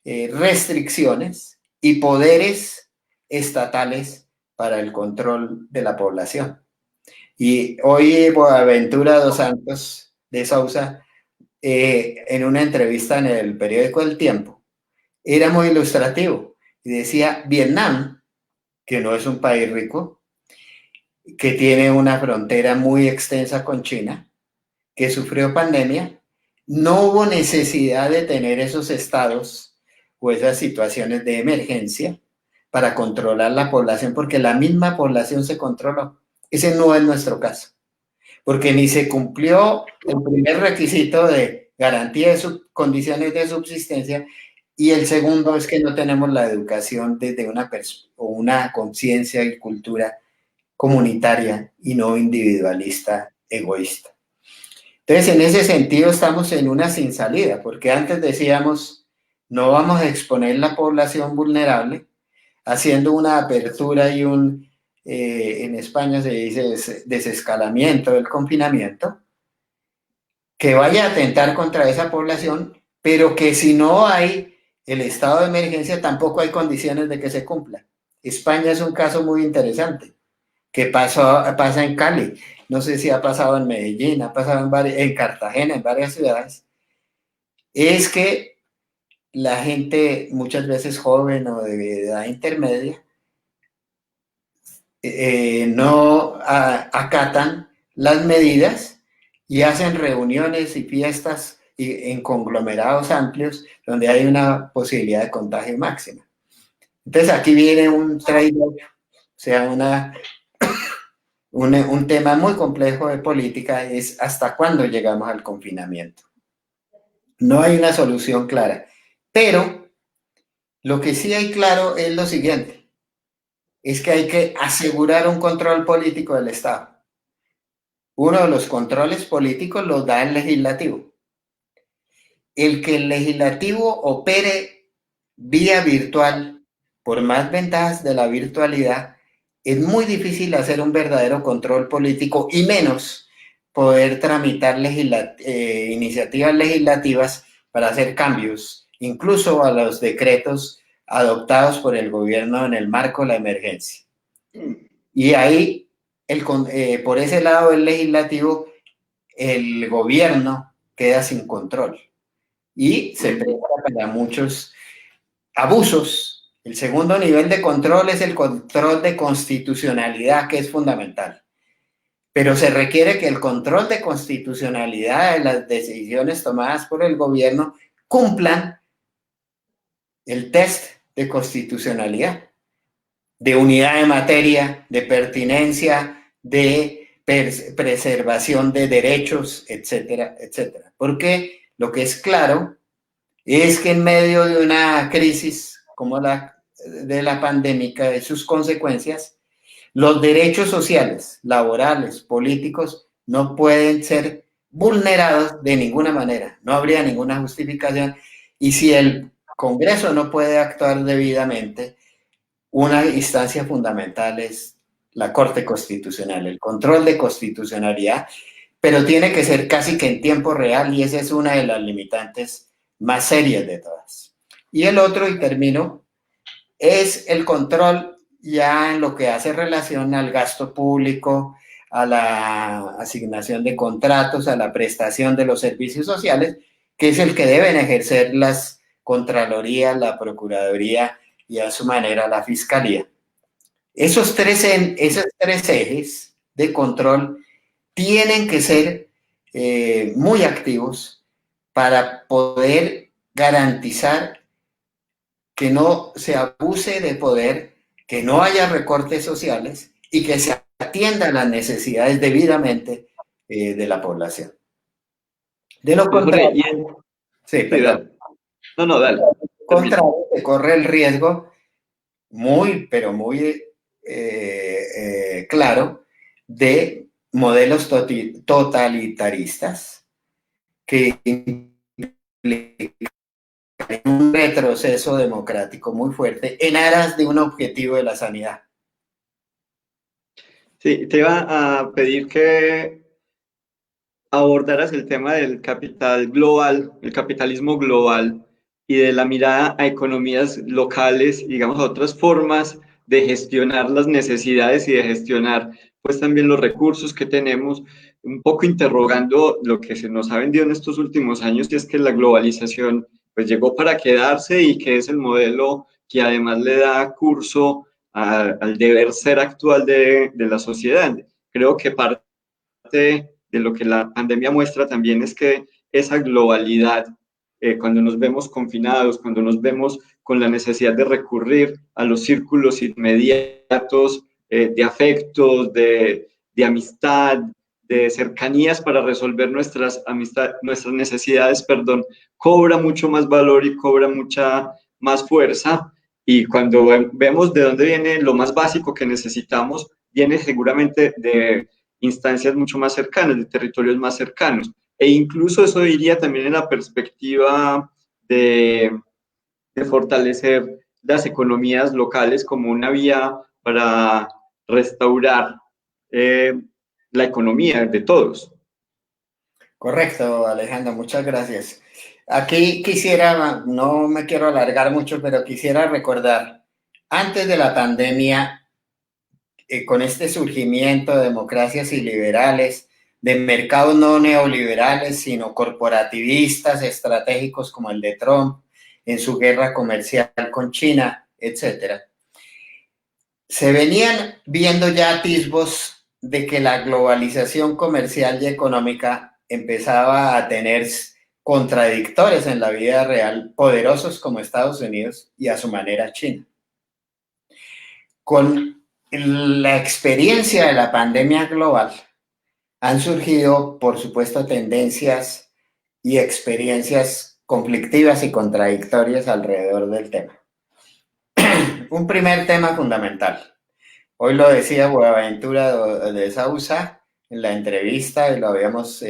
restricciones y poderes estatales para el control de la población. Y hoy Boaventura dos Santos de Sousa, en una entrevista en el periódico El Tiempo, era muy ilustrativo y decía, Vietnam, que no es un país rico, que tiene una frontera muy extensa con China, que sufrió pandemia, no hubo necesidad de tener esos estados o esas situaciones de emergencia para controlar la población, porque la misma población se controló. Ese no es nuestro caso, porque ni se cumplió el primer requisito de garantía de condiciones de subsistencia, y el segundo es que no tenemos la educación desde una conciencia y cultura comunitaria y no individualista, egoísta. Entonces, en ese sentido estamos en una sin salida, porque antes decíamos, no vamos a exponer la población vulnerable, haciendo una apertura y en España se dice desescalamiento del confinamiento, que vaya a atentar contra esa población, pero que si no hay el estado de emergencia, tampoco hay condiciones de que se cumpla. España es un caso muy interesante, que pasa en Cali, no sé si ha pasado en Medellín, ha pasado en Cartagena, en varias ciudades, es que la gente muchas veces joven o de edad intermedia no acatan las medidas y hacen reuniones y fiestas en conglomerados amplios donde hay una posibilidad de contagio máxima. Entonces aquí viene un trade-off, o sea, un tema muy complejo de política, es hasta cuándo llegamos al confinamiento. No hay una solución clara, pero lo que sí hay claro es lo siguiente, es que hay que asegurar un control político del Estado. Uno de los controles políticos los da el legislativo. El que el legislativo opere vía virtual, por más ventajas de la virtualidad, es muy difícil hacer un verdadero control político y menos poder tramitar iniciativas legislativas para hacer cambios, incluso a los decretos adoptados por el gobierno en el marco de la emergencia. Y ahí, por ese lado del legislativo, el gobierno queda sin control y se presta para muchos abusos. El segundo nivel de control es el control de constitucionalidad, que es fundamental. Pero se requiere que el control de constitucionalidad de las decisiones tomadas por el gobierno cumplan el test de constitucionalidad, de unidad de materia, de pertinencia, de preservación de derechos, etcétera, etcétera. Porque lo que es claro es que en medio de una crisis como la de la pandemia y sus consecuencias, los derechos sociales, laborales, políticos, no pueden ser vulnerados de ninguna manera. No habría ninguna justificación. Y si el Congreso no puede actuar debidamente, una instancia fundamental es la Corte Constitucional, el control de constitucionalidad, pero tiene que ser casi que en tiempo real y esa es una de las limitantes más serias de todas. Y el otro, y termino, es el control ya en lo que hace relación al gasto público, a la asignación de contratos, a la prestación de los servicios sociales, que es el que deben ejercer las Contralorías, la Procuraduría y a su manera la Fiscalía. Esos tres ejes de control tienen que ser muy activos para poder garantizar que no se abuse de poder, que no haya recortes sociales y que se atiendan las necesidades debidamente de la población. De lo contrario, sí, perdón. No, dale. De lo contrario, se corre el riesgo muy, pero muy claro de modelos totalitaristas que implican un retroceso democrático muy fuerte en aras de un objetivo de la sanidad. Sí, te iba a pedir que abordaras el tema del capital global, el capitalismo global y de la mirada a economías locales, digamos, a otras formas de gestionar las necesidades y de gestionar pues también los recursos que tenemos, un poco interrogando lo que se nos ha vendido en estos últimos años, y es que la globalización pues llegó para quedarse y que es el modelo que además le da curso al deber ser actual de la sociedad. Creo que parte de lo que la pandemia muestra también es que esa globalidad, cuando nos vemos confinados, cuando nos vemos con la necesidad de recurrir a los círculos inmediatos de afectos, de amistad, de cercanías para resolver nuestras necesidades, cobra mucho más valor y cobra mucha más fuerza. Y cuando vemos de dónde viene lo más básico que necesitamos, viene seguramente de instancias mucho más cercanas, de territorios más cercanos. E incluso eso iría también en la perspectiva de fortalecer las economías locales como una vía para restaurar la economía de todos. Correcto, Alejandro, muchas gracias. Aquí quisiera, no me quiero alargar mucho, pero quisiera recordar, antes de la pandemia, con este surgimiento de democracias iliberales, de mercados no neoliberales, sino corporativistas, estratégicos como el de Trump, en su guerra comercial con China, etc. Se venían viendo ya atisbos de que la globalización comercial y económica empezaba a tener contradictores en la vida real, poderosos como Estados Unidos y a su manera China. Con la experiencia de la pandemia global, han surgido, por supuesto, tendencias y experiencias conflictivas y contradictorias alrededor del tema. Un primer tema fundamental. Hoy lo decía Boaventura de Sousa en la entrevista y lo habíamos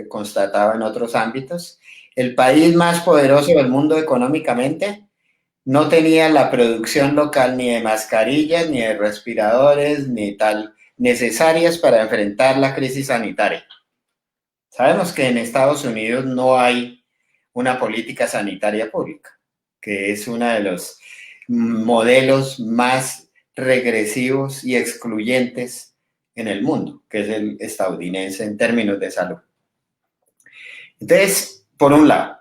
constatado en otros ámbitos. El país más poderoso del mundo económicamente no tenía la producción local ni de mascarillas, ni de respiradores, ni tal necesarias para enfrentar la crisis sanitaria. Sabemos que en Estados Unidos no hay una política sanitaria pública, que es uno de los modelos más regresivos y excluyentes en el mundo, que es el estadounidense en términos de salud. Entonces, por un lado,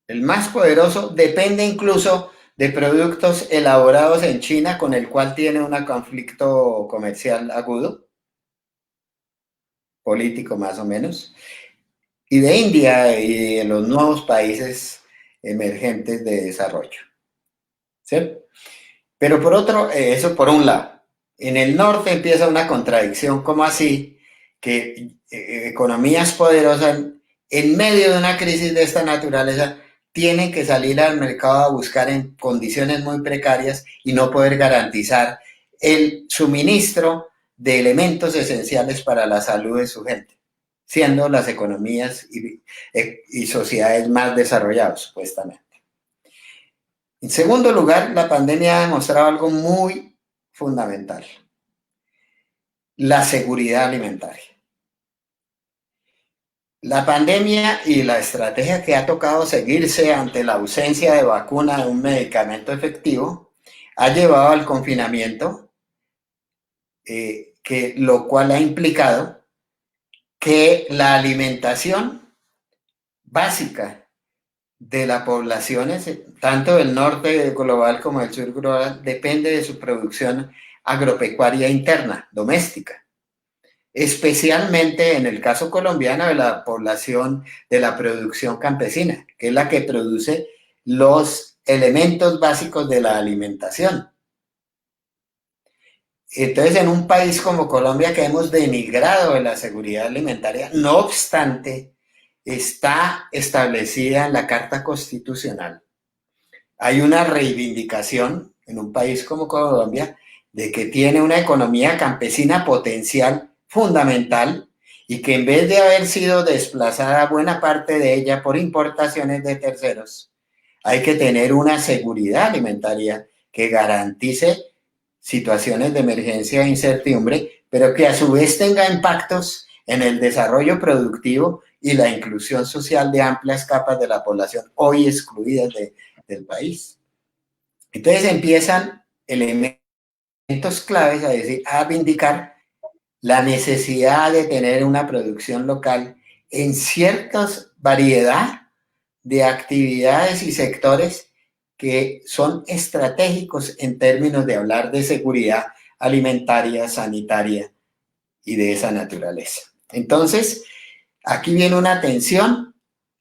el más poderoso depende incluso de productos elaborados en China, con el cual tiene un conflicto comercial agudo, político más o menos, y de India y de los nuevos países emergentes de desarrollo. ¿Sí? Pero por otro, eso por un lado. En el norte empieza una contradicción, ¿cómo así? Que economías poderosas en medio de una crisis de esta naturaleza tienen que salir al mercado a buscar en condiciones muy precarias y no poder garantizar el suministro de elementos esenciales para la salud de su gente, siendo las economías y sociedades más desarrolladas, supuestamente. En segundo lugar, la pandemia ha demostrado algo muy fundamental: la seguridad alimentaria. La pandemia y la estrategia que ha tocado seguirse ante la ausencia de vacuna de un medicamento efectivo ha llevado al confinamiento, lo cual ha implicado que la alimentación básica de la población, tanto del norte global como del sur global, depende de su producción agropecuaria interna, doméstica. Especialmente en el caso colombiano de la población de la producción campesina, que es la que produce los elementos básicos de la alimentación. Entonces, en un país como Colombia, que hemos denigrado de la seguridad alimentaria, no obstante, está establecida en la Carta Constitucional. Hay una reivindicación en un país como Colombia de que tiene una economía campesina potencial fundamental y que en vez de haber sido desplazada buena parte de ella por importaciones de terceros, hay que tener una seguridad alimentaria que garantice situaciones de emergencia e incertidumbre, pero que a su vez tenga impactos en el desarrollo productivo y la inclusión social de amplias capas de la población hoy excluidas del país. Entonces empiezan elementos claves a vindicar la necesidad de tener una producción local en cierta variedad de actividades y sectores que son estratégicos en términos de hablar de seguridad alimentaria, sanitaria y de esa naturaleza. Entonces, aquí viene una tensión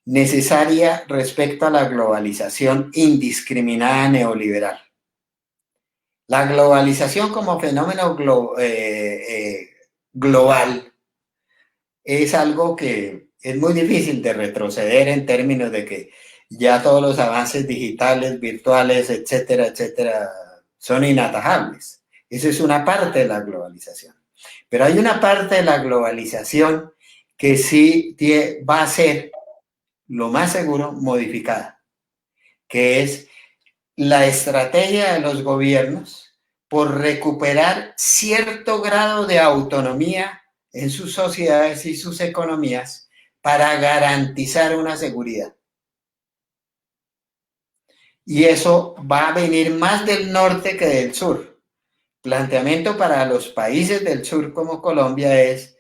necesaria respecto a la globalización indiscriminada neoliberal. La globalización como fenómeno global es algo que es muy difícil de retroceder en términos de que ya todos los avances digitales, virtuales, etcétera, etcétera, son inatajables. Eso es una parte de la globalización. Pero hay una parte de la globalización que sí va a ser, lo más seguro, modificada, que es la estrategia de los gobiernos por recuperar cierto grado de autonomía en sus sociedades y sus economías para garantizar una seguridad. Y eso va a venir más del norte que del sur. Planteamiento para los países del sur como Colombia es,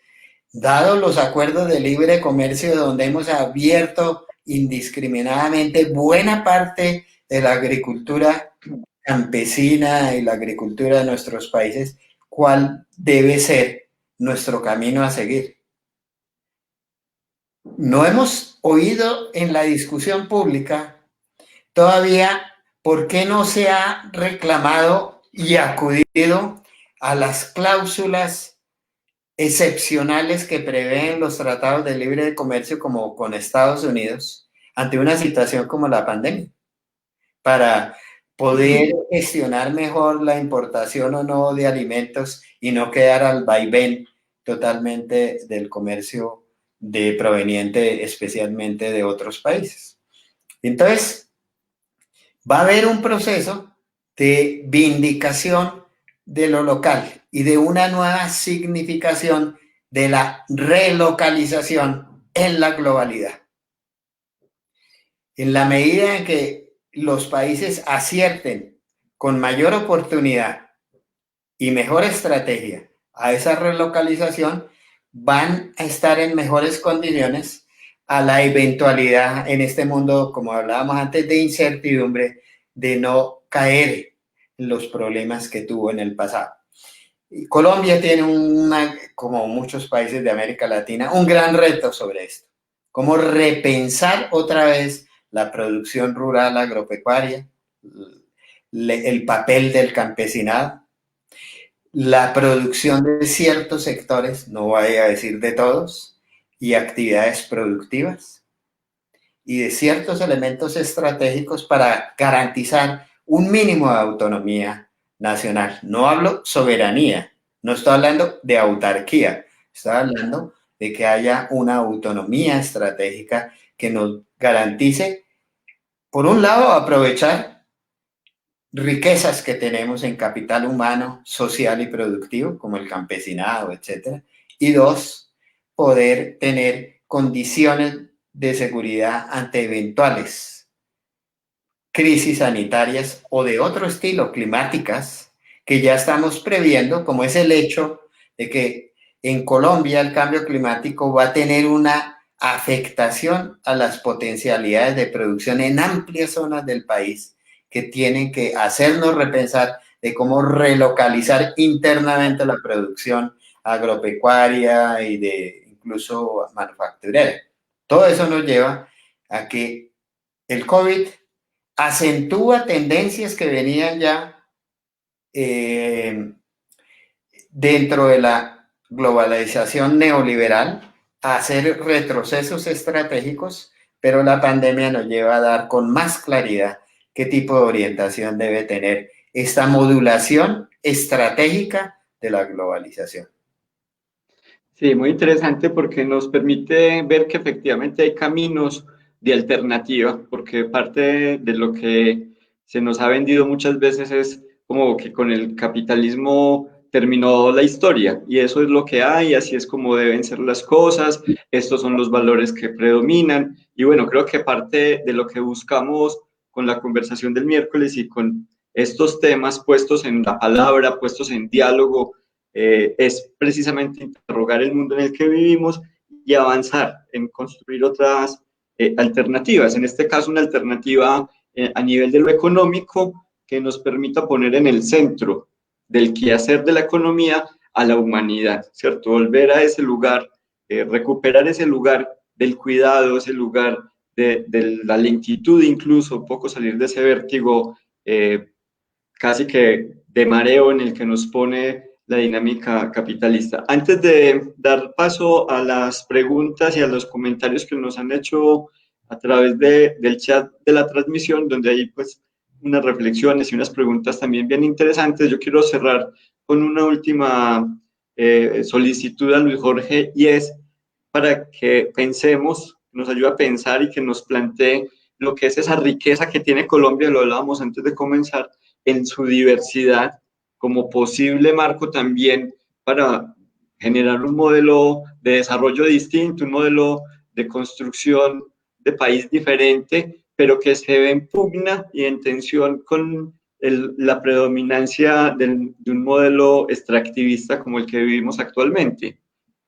dado los acuerdos de libre comercio donde hemos abierto indiscriminadamente buena parte de la agricultura campesina y la agricultura de nuestros países, ¿cuál debe ser nuestro camino a seguir. No hemos oído en la discusión pública todavía por qué no se ha reclamado y acudido a las cláusulas excepcionales que prevén los tratados de libre comercio como con Estados Unidos ante una situación como la pandemia, para poder gestionar mejor la importación o no de alimentos y no quedar al vaivén totalmente del comercio proveniente especialmente de otros países. Entonces, va a haber un proceso de vindicación de lo local y de una nueva significación de la relocalización en la globalidad. En la medida en que los países acierten con mayor oportunidad y mejor estrategia a esa relocalización, van a estar en mejores condiciones a la eventualidad en este mundo, como hablábamos antes, de incertidumbre, de no caer en los problemas que tuvo en el pasado. Y Colombia tiene como muchos países de América Latina, un gran reto sobre esto. Cómo repensar otra vez la producción rural agropecuaria, el papel del campesinado, la producción de ciertos sectores, no voy a decir de todos, y actividades productivas, y de ciertos elementos estratégicos para garantizar un mínimo de autonomía nacional. No hablo soberanía, no estoy hablando de autarquía, estoy hablando de que haya una autonomía estratégica que nos garantice, por un lado, aprovechar riquezas que tenemos en capital humano, social y productivo, como el campesinado, etc. Y dos, poder tener condiciones de seguridad ante eventuales crisis sanitarias o de otro estilo, climáticas, que ya estamos previendo, como es el hecho de que en Colombia el cambio climático va a tener una afectación a las potencialidades de producción en amplias zonas del país, que tienen que hacernos repensar de cómo relocalizar internamente la producción agropecuaria y de incluso manufacturera. Todo eso nos lleva a que el COVID acentúa tendencias que venían ya dentro de la globalización neoliberal a hacer retrocesos estratégicos, pero la pandemia nos lleva a dar con más claridad qué tipo de orientación debe tener esta modulación estratégica de la globalización. Sí, muy interesante porque nos permite ver que efectivamente hay caminos de alternativa, porque parte de lo que se nos ha vendido muchas veces es como que con el capitalismo terminó la historia y eso es lo que hay, así es como deben ser las cosas, estos son los valores que predominan y bueno, creo que parte de lo que buscamos con la conversación del miércoles y con estos temas puestos en la palabra, puestos en diálogo, es precisamente interrogar el mundo en el que vivimos y avanzar en construir otras alternativas. En este caso, una alternativa a nivel de lo económico que nos permita poner en el centro del quehacer de la economía a la humanidad, ¿cierto? Volver a ese lugar, recuperar ese lugar del cuidado, ese lugar de la lentitud, incluso un poco salir de ese vértigo casi que de mareo en el que nos pone la dinámica capitalista. Antes de dar paso a las preguntas y a los comentarios que nos han hecho a través del chat de la transmisión, donde hay pues unas reflexiones y unas preguntas también bien interesantes, yo quiero cerrar con una última solicitud a Luis Jorge y es para que pensemos, nos ayude a pensar y que nos plantee lo que es esa riqueza que tiene Colombia, lo hablábamos antes de comenzar, en su diversidad como posible marco también para generar un modelo de desarrollo distinto, un modelo de construcción de país diferente, pero que se ve en pugna y en tensión con la predominancia de un modelo extractivista como el que vivimos actualmente.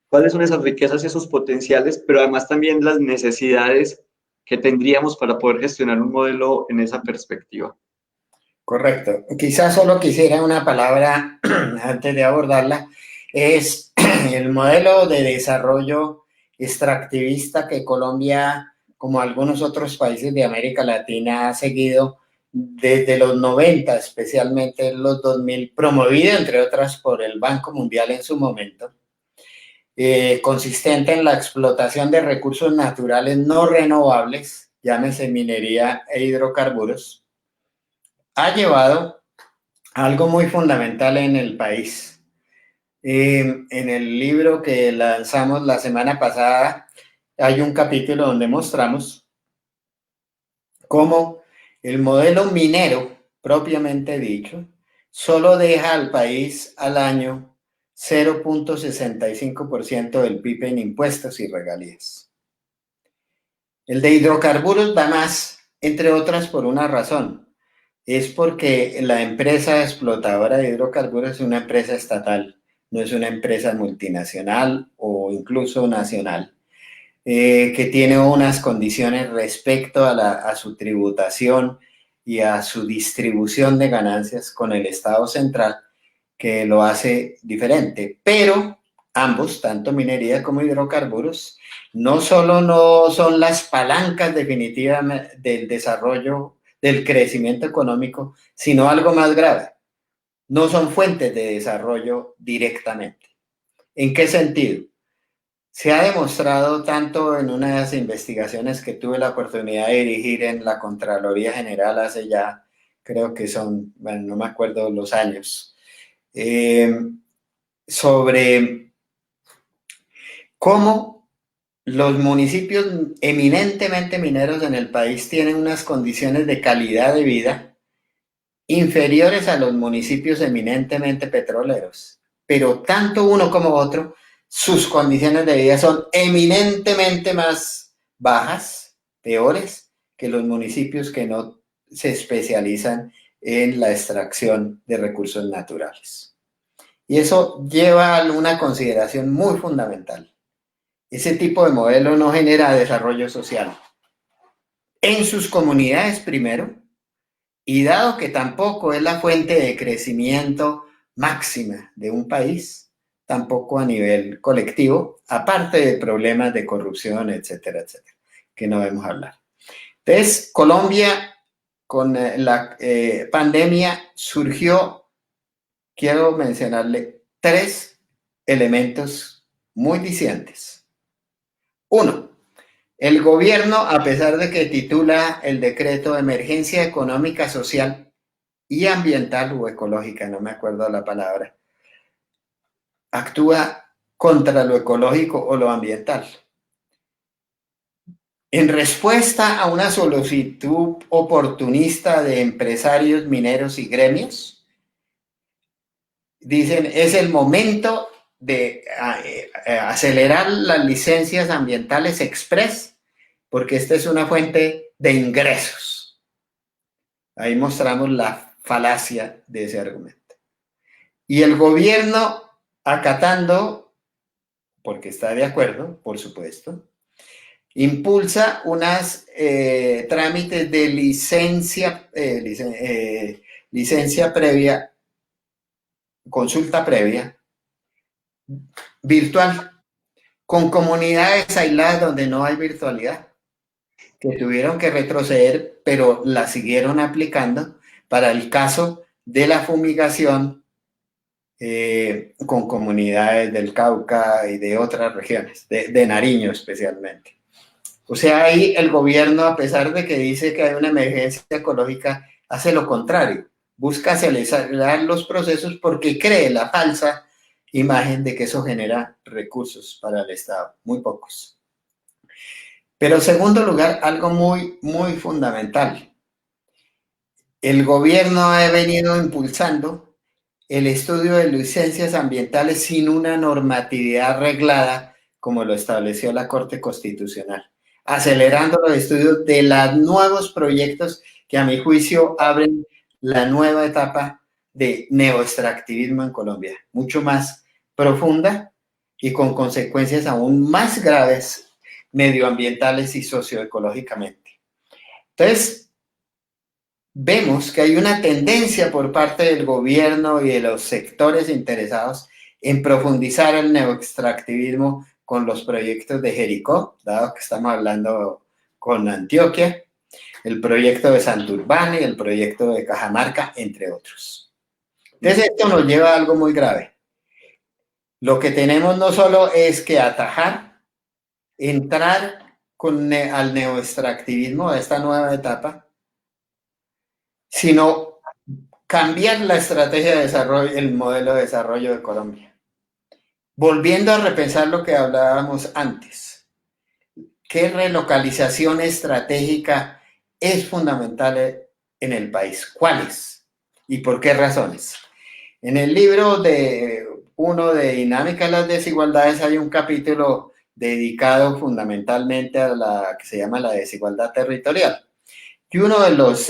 ¿Cuáles son esas riquezas y esos potenciales, pero además también las necesidades que tendríamos para poder gestionar un modelo en esa perspectiva? Correcto. Quizás solo quisiera una palabra antes de abordarla, es el modelo de desarrollo extractivista que Colombia, como algunos otros países de América Latina, ha seguido desde los 90, especialmente en los 2000, promovido entre otras por el Banco Mundial en su momento, consistente en la explotación de recursos naturales no renovables, llámese minería e hidrocarburos, ha llevado a algo muy fundamental en el país. En el libro que lanzamos la semana pasada hay un capítulo donde mostramos cómo el modelo minero, propiamente dicho, solo deja al país al año 0.65% del PIB en impuestos y regalías. El de hidrocarburos da más, entre otras por una razón. Es porque la empresa explotadora de hidrocarburos es una empresa estatal, no es una empresa multinacional o incluso nacional, que tiene unas condiciones respecto a su tributación y a su distribución de ganancias con el Estado central, que lo hace diferente. Pero ambos, tanto minería como hidrocarburos, no solo no son las palancas definitivas del desarrollo, del crecimiento económico, sino algo más grave. No son fuentes de desarrollo directamente. ¿En qué sentido? Se ha demostrado tanto en unas investigaciones que tuve la oportunidad de dirigir en la Contraloría General hace ya, creo que son, bueno, no me acuerdo los años, sobre cómo los municipios eminentemente mineros en el país tienen unas condiciones de calidad de vida inferiores a los municipios eminentemente petroleros. Pero tanto uno como otro, sus condiciones de vida son eminentemente más bajas, peores, que los municipios que no se especializan en la extracción de recursos naturales. Y eso lleva a una consideración muy fundamental. Ese tipo de modelo no genera desarrollo social. En sus comunidades primero, y dado que tampoco es la fuente de crecimiento máxima de un país, tampoco a nivel colectivo, aparte de problemas de corrupción, etcétera, etcétera, que no debemos hablar. Entonces, Colombia, con la pandemia, surgió, quiero mencionarle, 3 elementos muy distintos. 1. El gobierno, a pesar de que titula el decreto de Emergencia Económica, Social y Ambiental o ecológica, no me acuerdo la palabra, actúa contra lo ecológico o lo ambiental. En respuesta a una solicitud oportunista de empresarios mineros y gremios, dicen, es el momento de acelerar las licencias ambientales express, porque esta es una fuente de ingresos. Ahí mostramos la falacia de ese argumento. Y el gobierno, acatando, porque está de acuerdo, por supuesto, impulsa unas trámites de licencia previa, consulta previa, virtual, con comunidades aisladas donde no hay virtualidad, que tuvieron que retroceder, pero la siguieron aplicando para el caso de la fumigación con comunidades del Cauca y de otras regiones, de Nariño especialmente. O sea, ahí el gobierno, a pesar de que dice que hay una emergencia ecológica, hace lo contrario, busca acelerar los procesos porque cree la falsa imagen de que eso genera recursos para el Estado, muy pocos. Pero en segundo lugar, algo muy, muy fundamental. El gobierno ha venido impulsando el estudio de licencias ambientales sin una normatividad arreglada, como lo estableció la Corte Constitucional, acelerando los estudios de los nuevos proyectos que a mi juicio abren la nueva etapa de neoextractivismo en Colombia, mucho más profunda y con consecuencias aún más graves medioambientales y socioecológicamente. Entonces, vemos que hay una tendencia por parte del gobierno y de los sectores interesados en profundizar el neoextractivismo con los proyectos de Jericó, dado que estamos hablando con Antioquia, el proyecto de Santurbán y el proyecto de Cajamarca, entre otros. Entonces esto nos lleva a algo muy grave. Lo que tenemos no solo es que atajar, entrar al neoextractivismo, a esta nueva etapa, sino cambiar la estrategia de desarrollo, el modelo de desarrollo de Colombia. Volviendo a repensar lo que hablábamos antes, ¿qué relocalización estratégica es fundamental en el país? ¿Cuáles? ¿Y por qué razones? En el libro de Dinámica de las Desigualdades hay un capítulo dedicado fundamentalmente a la que se llama la desigualdad territorial. Y uno de los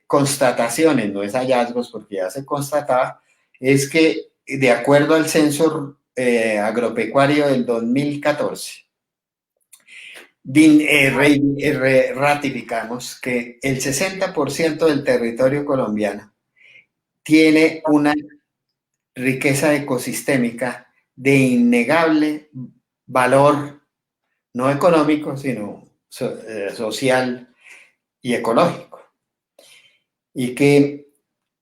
constataciones, no es hallazgos porque ya se constataba, es que de acuerdo al censo agropecuario del 2014, ratificamos que el 60% del territorio colombiano tiene una riqueza ecosistémica de innegable valor, no económico, sino social y ecológico. Y que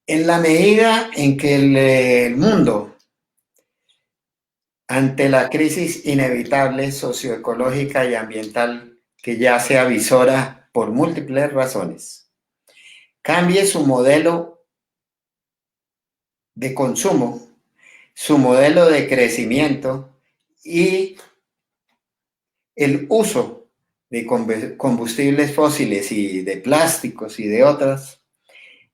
en la medida en que el mundo, ante la crisis inevitable socioecológica y ambiental que ya se avisora por múltiples razones, cambie su modelo de consumo, su modelo de crecimiento y el uso de combustibles fósiles y de plásticos y de otras,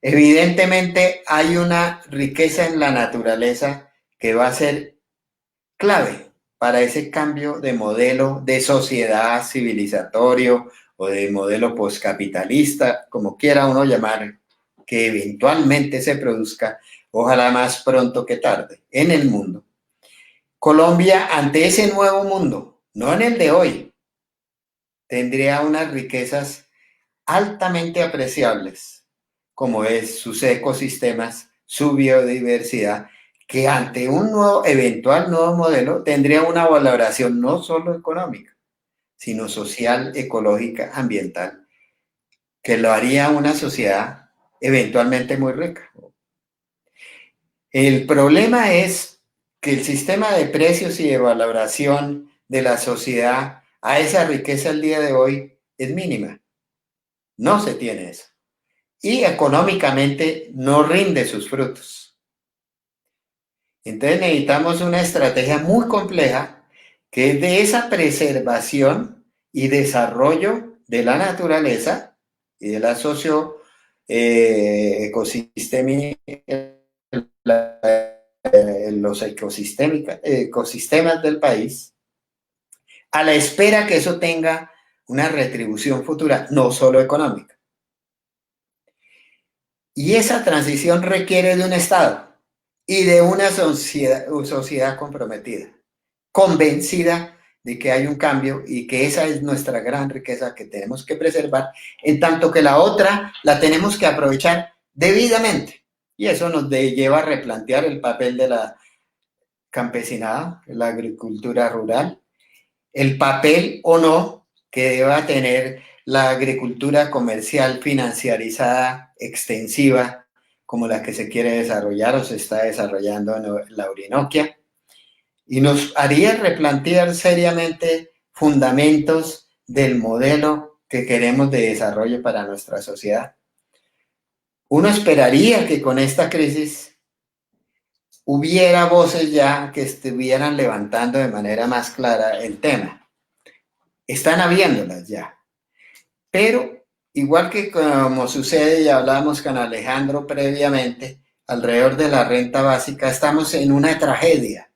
evidentemente hay una riqueza en la naturaleza que va a ser clave para ese cambio de modelo de sociedad civilizatorio o de modelo postcapitalista, como quiera uno llamar, que eventualmente se produzca, ojalá más pronto que tarde, en el mundo. Colombia, ante ese nuevo mundo, no en el de hoy, tendría unas riquezas altamente apreciables, como es sus ecosistemas, su biodiversidad, que ante un eventual nuevo modelo tendría una valoración no solo económica, sino social, ecológica, ambiental, que lo haría una sociedad eventualmente muy rica. El problema es que el sistema de precios y de valoración de la sociedad a esa riqueza el día de hoy es mínima. No se tiene eso. Y económicamente no rinde sus frutos. Entonces necesitamos una estrategia muy compleja que es de esa preservación y desarrollo de la naturaleza y de la los ecosistemas del país, a la espera que eso tenga una retribución futura, no solo económica. Y esa transición requiere de un Estado y de una sociedad comprometida, convencida de que hay un cambio y que esa es nuestra gran riqueza que tenemos que preservar, en tanto que la otra la tenemos que aprovechar debidamente. Y eso nos lleva a replantear el papel de la campesinada, la agricultura rural, el papel o no que deba tener la agricultura comercial financiarizada, extensiva, como la que se quiere desarrollar o se está desarrollando en la Orinoquia, y nos haría replantear seriamente fundamentos del modelo que queremos de desarrollo para nuestra sociedad. Uno esperaría que con esta crisis hubiera voces ya que estuvieran levantando de manera más clara el tema. Están habiéndolas ya. Pero, igual que como sucede, y hablábamos con Alejandro previamente, alrededor de la renta básica, estamos en una tragedia.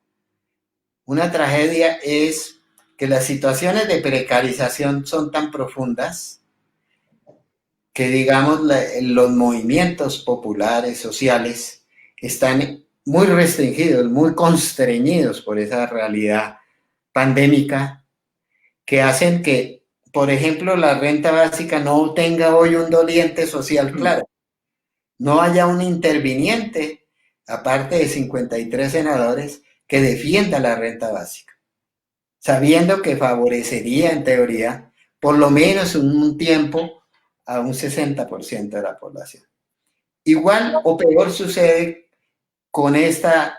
Una tragedia es que las situaciones de precarización son tan profundas que, digamos, los movimientos populares, sociales, están muy restringidos, muy constreñidos por esa realidad pandémica que hacen que, por ejemplo, la renta básica no tenga hoy un doliente social claro. No haya un interviniente, aparte de 53 senadores, que defienda la renta básica, sabiendo que favorecería en teoría por lo menos un tiempo a un 60% de la población. Igual o peor sucede con esta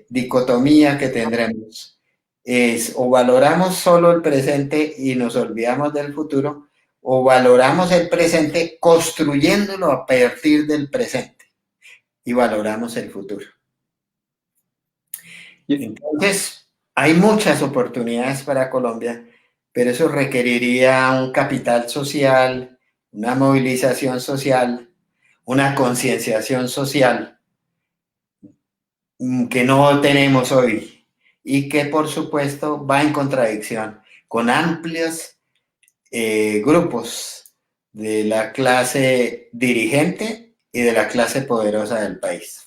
dicotomía que tendremos. Es o valoramos solo el presente y nos olvidamos del futuro, o valoramos el presente construyéndolo a partir del presente y valoramos el futuro. Entonces, hay muchas oportunidades para Colombia, pero eso requeriría un capital social, una movilización social, una concienciación social que no tenemos hoy y que por supuesto va en contradicción con amplios grupos de la clase dirigente y de la clase poderosa del país.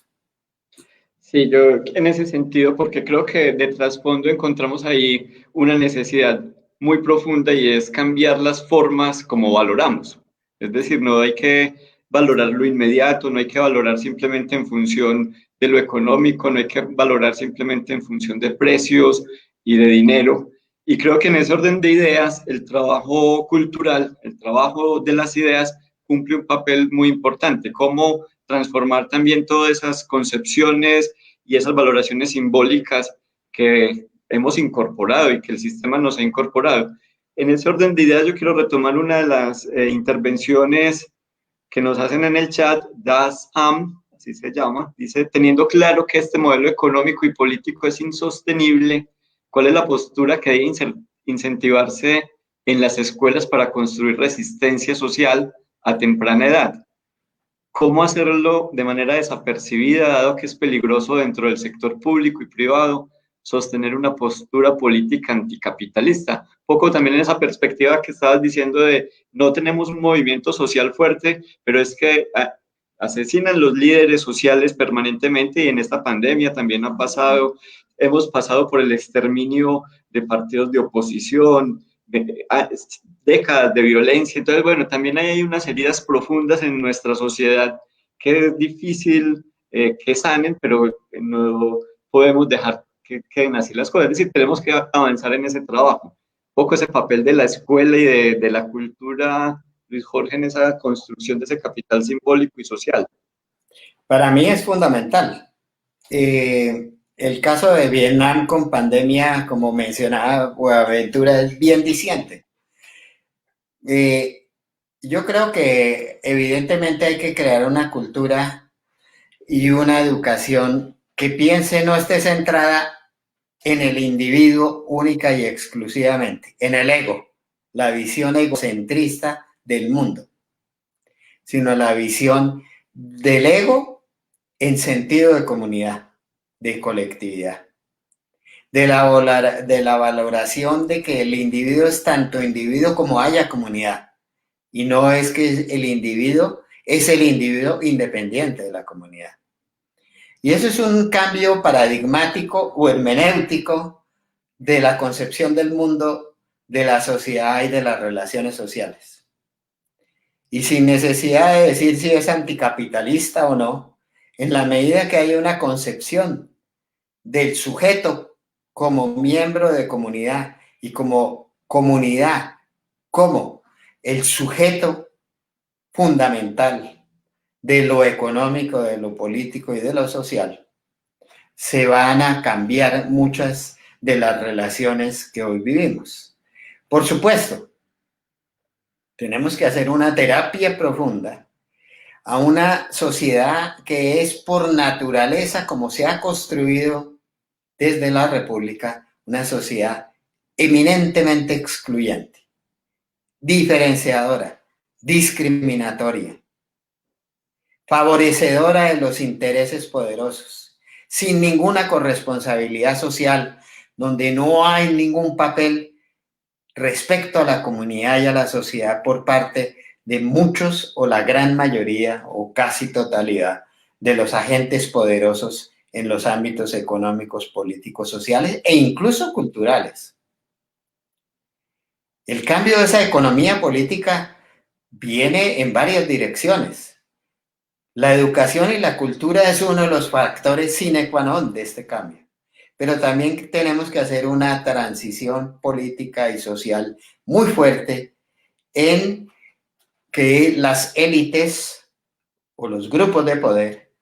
Sí, yo en ese sentido, porque creo que de trasfondo encontramos ahí una necesidad muy profunda y es cambiar las formas como valoramos. Es decir, no hay que valorar lo inmediato, no hay que valorar simplemente en función de lo económico, no hay que valorar simplemente en función de precios y de dinero. Y creo que en ese orden de ideas, el trabajo cultural, el trabajo de las ideas, cumple un papel muy importante. Cómo transformar también todas esas concepciones y esas valoraciones simbólicas que hemos incorporado y que el sistema nos ha incorporado. En ese orden de ideas yo quiero retomar una de las intervenciones que nos hacen en el chat. Das Am, así se llama, dice: teniendo claro que este modelo económico y político es insostenible, ¿cuál es la postura que debe incentivarse en las escuelas para construir resistencia social a temprana edad? ¿Cómo hacerlo de manera desapercibida, dado que es peligroso dentro del sector público y privado sostener una postura política anticapitalista? Poco también en esa perspectiva que estabas diciendo de no tenemos un movimiento social fuerte, pero es que asesinan los líderes sociales permanentemente, y en esta pandemia también ha pasado. Hemos pasado por el exterminio de partidos de oposición, décadas de violencia. Entonces, bueno, también hay unas heridas profundas en nuestra sociedad que es difícil que sanen, pero no podemos dejar que queden así las cosas. Es decir, tenemos que avanzar en ese trabajo. Un poco ese papel de la escuela y de la cultura, Luis Jorge, en esa construcción de ese capital simbólico y social. Para mí es fundamental. El caso de Vietnam con pandemia, como mencionaba Boaventura, es bien diciente. Yo creo que evidentemente hay que crear una cultura y una educación que piense, no esté centrada en el individuo única y exclusivamente, en el ego, la visión egocentrista del mundo, sino la visión del ego en sentido de comunidad, de colectividad, de la valoración de que el individuo es tanto individuo como haya comunidad, y no es que el individuo es el individuo independiente de la comunidad. Y eso es un cambio paradigmático o hermenéutico de la concepción del mundo, de la sociedad y de las relaciones sociales. Y sin necesidad de decir si es anticapitalista o no, en la medida que hay una concepción del sujeto como miembro de comunidad y como comunidad, como el sujeto fundamental de lo económico, de lo político y de lo social, se van a cambiar muchas de las relaciones que hoy vivimos. Por supuesto, tenemos que hacer una terapia profunda a una sociedad que es por naturaleza, como se ha construido desde la República, una sociedad eminentemente excluyente, diferenciadora, discriminatoria, favorecedora de los intereses poderosos, sin ninguna corresponsabilidad social, donde no hay ningún papel respecto a la comunidad y a la sociedad por parte de muchos o la gran mayoría o casi totalidad de los agentes poderosos en los ámbitos económicos, políticos, sociales e incluso culturales. El cambio de esa economía política viene en varias direcciones. La educación y la cultura es uno de los factores sine qua non de este cambio. Pero también tenemos que hacer una transición política y social muy fuerte en que las élites o los grupos de poder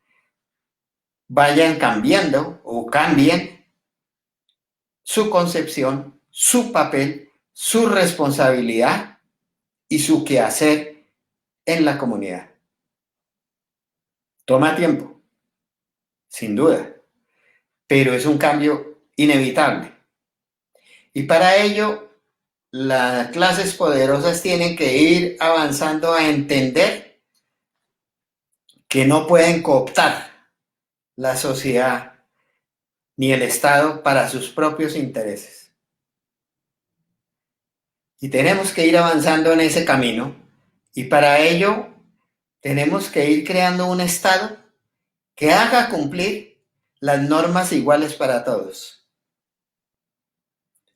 vayan cambiando o cambien su concepción, su papel, su responsabilidad y su quehacer en la comunidad. Toma tiempo, sin duda, pero es un cambio inevitable. Y para ello, las clases poderosas tienen que ir avanzando a entender que no pueden cooptar la sociedad ni el Estado para sus propios intereses. Y tenemos que ir avanzando en ese camino, y para ello tenemos que ir creando un Estado que haga cumplir las normas iguales para todos.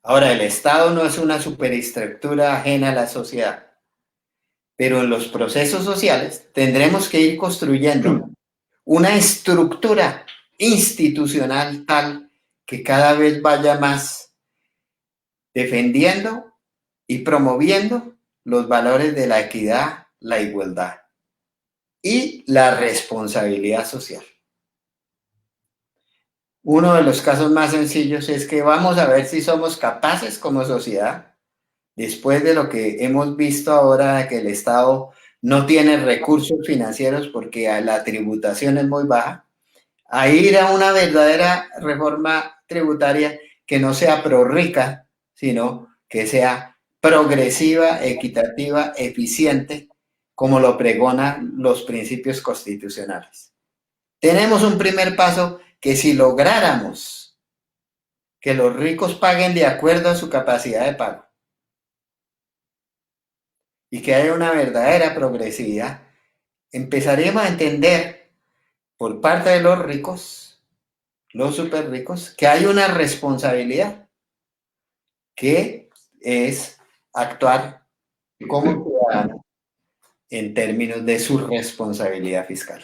Ahora, el Estado no es una superestructura ajena a la sociedad, pero en los procesos sociales tendremos que ir construyendo una estructura institucional tal que cada vez vaya más defendiendo y promoviendo los valores de la equidad, la igualdad y la responsabilidad social. Uno de los casos más sencillos es que vamos a ver si somos capaces como sociedad, después de lo que hemos visto ahora, de que el Estado no tiene recursos financieros porque la tributación es muy baja, a ir a una verdadera reforma tributaria que no sea prorrica, sino que sea progresiva, equitativa, eficiente, como lo pregonan los principios constitucionales. Tenemos un primer paso que si lográramos que los ricos paguen de acuerdo a su capacidad de pago y que haya una verdadera progresividad, empezaríamos a entender por parte de los ricos, los súper ricos, que hay una responsabilidad, que es actuar como ciudadano en términos de su responsabilidad fiscal.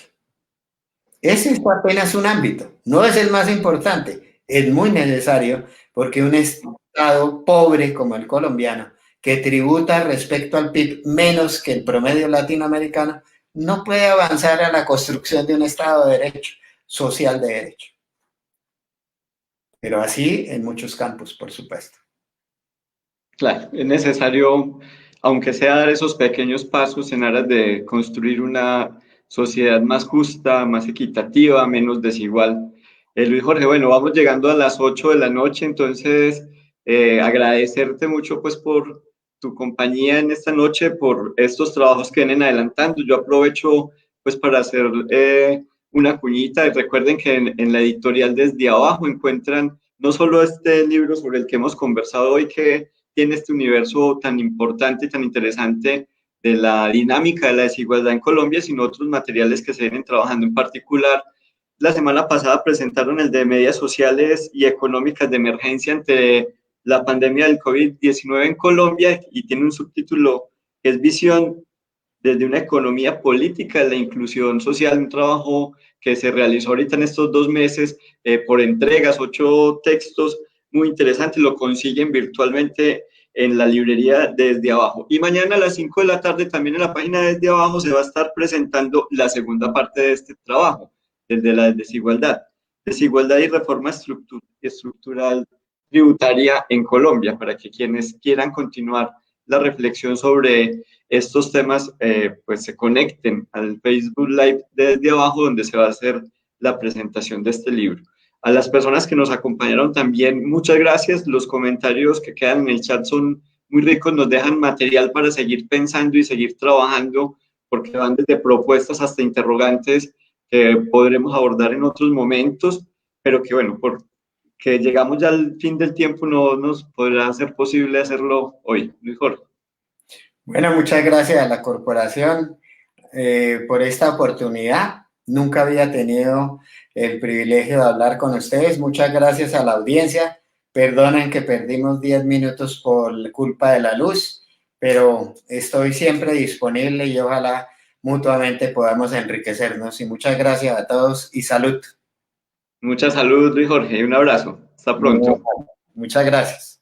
Ese es apenas un ámbito, no es el más importante, es muy necesario porque un Estado pobre como el colombiano, que tributa respecto al PIB menos que el promedio latinoamericano, no puede avanzar a la construcción de un Estado de derecho, social de derecho. Pero así en muchos campos, por supuesto. Claro, es necesario, aunque sea dar esos pequeños pasos en aras de construir una sociedad más justa, más equitativa, menos desigual. Luis Jorge, bueno, vamos llegando a las 8 de la noche, entonces agradecerte mucho pues por tu compañía en esta noche, por estos trabajos que vienen adelantando. Yo aprovecho pues para hacer una cuñita y recuerden que en la editorial Desde Abajo encuentran no solo este libro sobre el que hemos conversado hoy, que tiene este universo tan importante y tan interesante de la dinámica de la desigualdad en Colombia, sino otros materiales que se vienen trabajando. En particular, la semana pasada presentaron el de medidas sociales y económicas de emergencia ante la pandemia del COVID-19 en Colombia, y tiene un subtítulo que es Visión desde una economía política de la inclusión social, un trabajo que se realizó ahorita en estos 2 meses por entregas, 8 textos muy interesantes, lo consiguen virtualmente en la librería Desde Abajo. Y mañana a las 5 de la tarde también en la página Desde Abajo se va a estar presentando la segunda parte de este trabajo, desde la desigualdad y reforma estructural tributaria en Colombia, para que quienes quieran continuar la reflexión sobre estos temas pues se conecten al Facebook Live Desde Abajo, donde se va a hacer la presentación de este libro. A las personas que nos acompañaron también, muchas gracias. Los comentarios que quedan en el chat son muy ricos, nos dejan material para seguir pensando y seguir trabajando, porque van desde propuestas hasta interrogantes que podremos abordar en otros momentos, pero que bueno, porque llegamos ya al fin del tiempo, no nos podrá ser posible hacerlo hoy. Luis Jorge. Bueno, muchas gracias a la corporación por esta oportunidad. Nunca había tenido el privilegio de hablar con ustedes. Muchas gracias a la audiencia. Perdonen que perdimos 10 minutos por culpa de la luz, pero estoy siempre disponible y ojalá mutuamente podamos enriquecernos. Y muchas gracias a todos y salud. Mucha salud, Luis Jorge, y un abrazo. Hasta pronto. Muchas gracias.